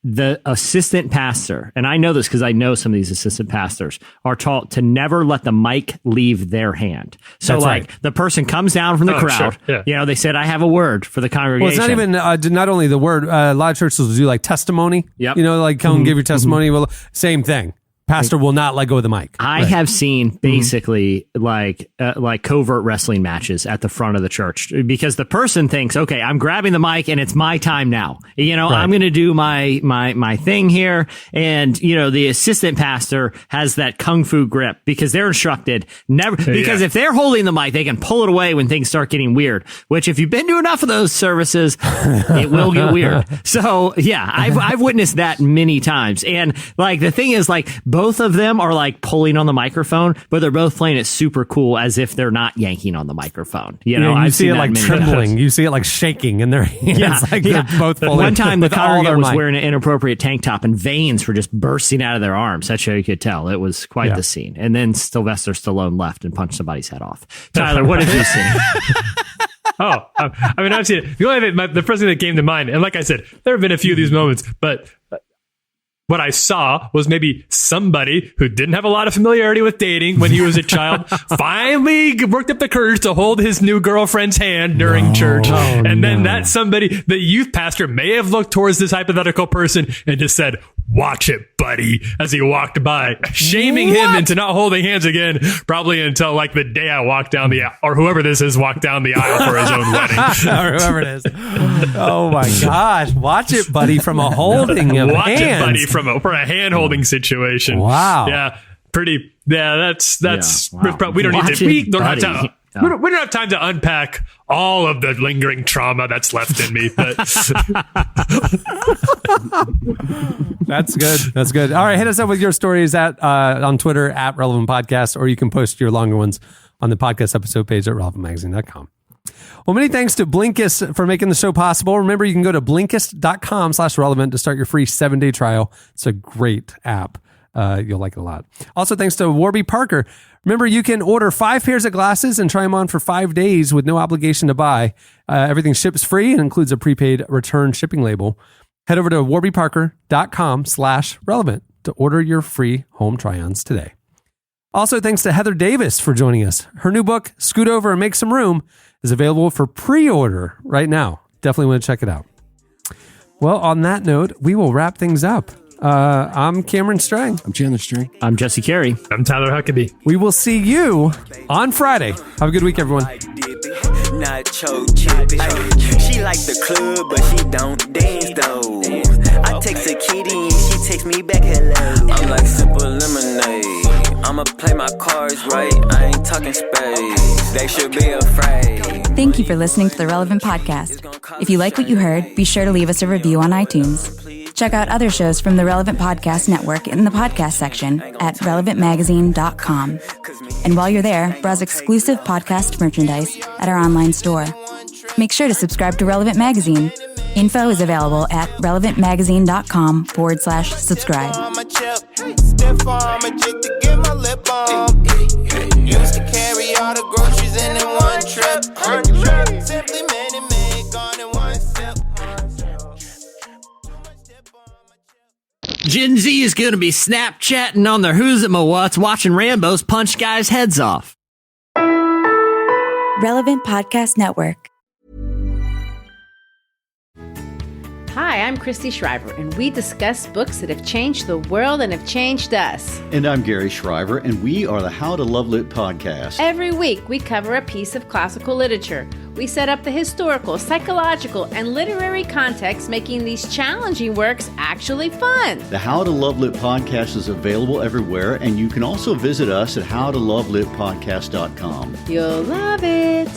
The assistant pastor, and I know this because I know some of these assistant pastors, are taught to never let the mic leave their hand. So the person comes down from the crowd, they said, I have a word for the congregation. Well, it's not even, not only the word, a lot of churches will do like testimony, come and give your testimony. Well, same thing. Pastor will not let go of the mic. I have seen basically like covert wrestling matches at the front of the church because the person thinks, okay, I'm grabbing the mic and it's my time now. I'm going to do my thing here. And, the assistant pastor has that kung fu grip because they're instructed never, because if they're holding the mic, they can pull it away when things start getting weird, which if you've been to enough of those services, it will get weird. So I've witnessed that many times. And the thing is both of them are pulling on the microphone, but they're both playing it super cool as if they're not yanking on the microphone. You see it trembling. You see it shaking in their hands. They're both pulling. One time the congregant was wearing an inappropriate tank top and veins were just bursting out of their arms. That's how you could tell. It was quite the scene. And then Sylvester Stallone left and punched somebody's head off. Tyler, what have you seen? I've seen it. The first thing that came to mind, and like I said, there have been a few of these moments, but what I saw was maybe somebody who didn't have a lot of familiarity with dating when he was a child finally worked up the courage to hold his new girlfriend's hand during church. And then that somebody, the youth pastor, may have looked towards this hypothetical person and just said, watch it, buddy, as he walked by, shaming him into not holding hands again, probably until the day I walked down the aisle, or whoever this is walked down the aisle for his own wedding. Or whoever it is. Oh my gosh. Watch it, buddy, from a holding of Watch hands. it, buddy, for a hand-holding situation. Wow. Yeah. Pretty Yeah, that's. Wow. We don't need to. We don't have Buddy. time. We don't have time to unpack all of the lingering trauma that's left in me. But That's good. That's good. All right, hit us up with your stories on Twitter at Relevant Podcast, or you can post your longer ones on the podcast episode page at relevantmagazine.com. Well, many thanks to Blinkist for making the show possible. Remember, you can go to Blinkist.com/relevant to start your free 7-day trial. It's a great app. You'll like it a lot. Also, thanks to Warby Parker. Remember, you can order 5 pairs of glasses and try them on for 5 days with no obligation to buy. Everything ships free and includes a prepaid return shipping label. Head over to warbyparker.com/relevant to order your free home try-ons today. Also, thanks to Heather Avis for joining us. Her new book, Scoot Over and Make Some Room, is available for pre-order right now. Definitely want to check it out. Well, on that note, we will wrap things up. I'm Cameron Strang. I'm Chandler Strang. I'm Jesse Carey. I'm Tyler Huckabee. We will see you on Friday. Have a good week, everyone. Nacho chips. She like the club, but she don't dance though. I text a kitty and she takes me back hello. I'm like simple lemonade. I'ma play my cards right. I ain't talking space. They should be afraid. Thank you for listening to the Relevant Podcast. If you like what you heard, be sure to leave us a review on iTunes. Check out other shows from the Relevant Podcast Network in the podcast section at relevantmagazine.com. And while you're there, browse exclusive podcast merchandise at our online store. Make sure to subscribe to Relevant Magazine. Info is available at relevantmagazine.com/subscribe. Stiff arm, a jig to get my lip balm. Used to carry all the groceries in one trip. Simply made it make gone in one sip. Gen Z is going to be Snapchatting on their Who's It My What's, watching Rambo's punch guys' heads off. Relevant Podcast Network. Hi, I'm Christy Shriver, and we discuss books that have changed the world and have changed us. And I'm Gary Shriver, and we are the How to Love Lit podcast. Every week, we cover a piece of classical literature. We set up the historical, psychological, and literary context, making these challenging works actually fun. The How to Love Lit podcast is available everywhere, and you can also visit us at howtolovelitpodcast.com. You'll love it.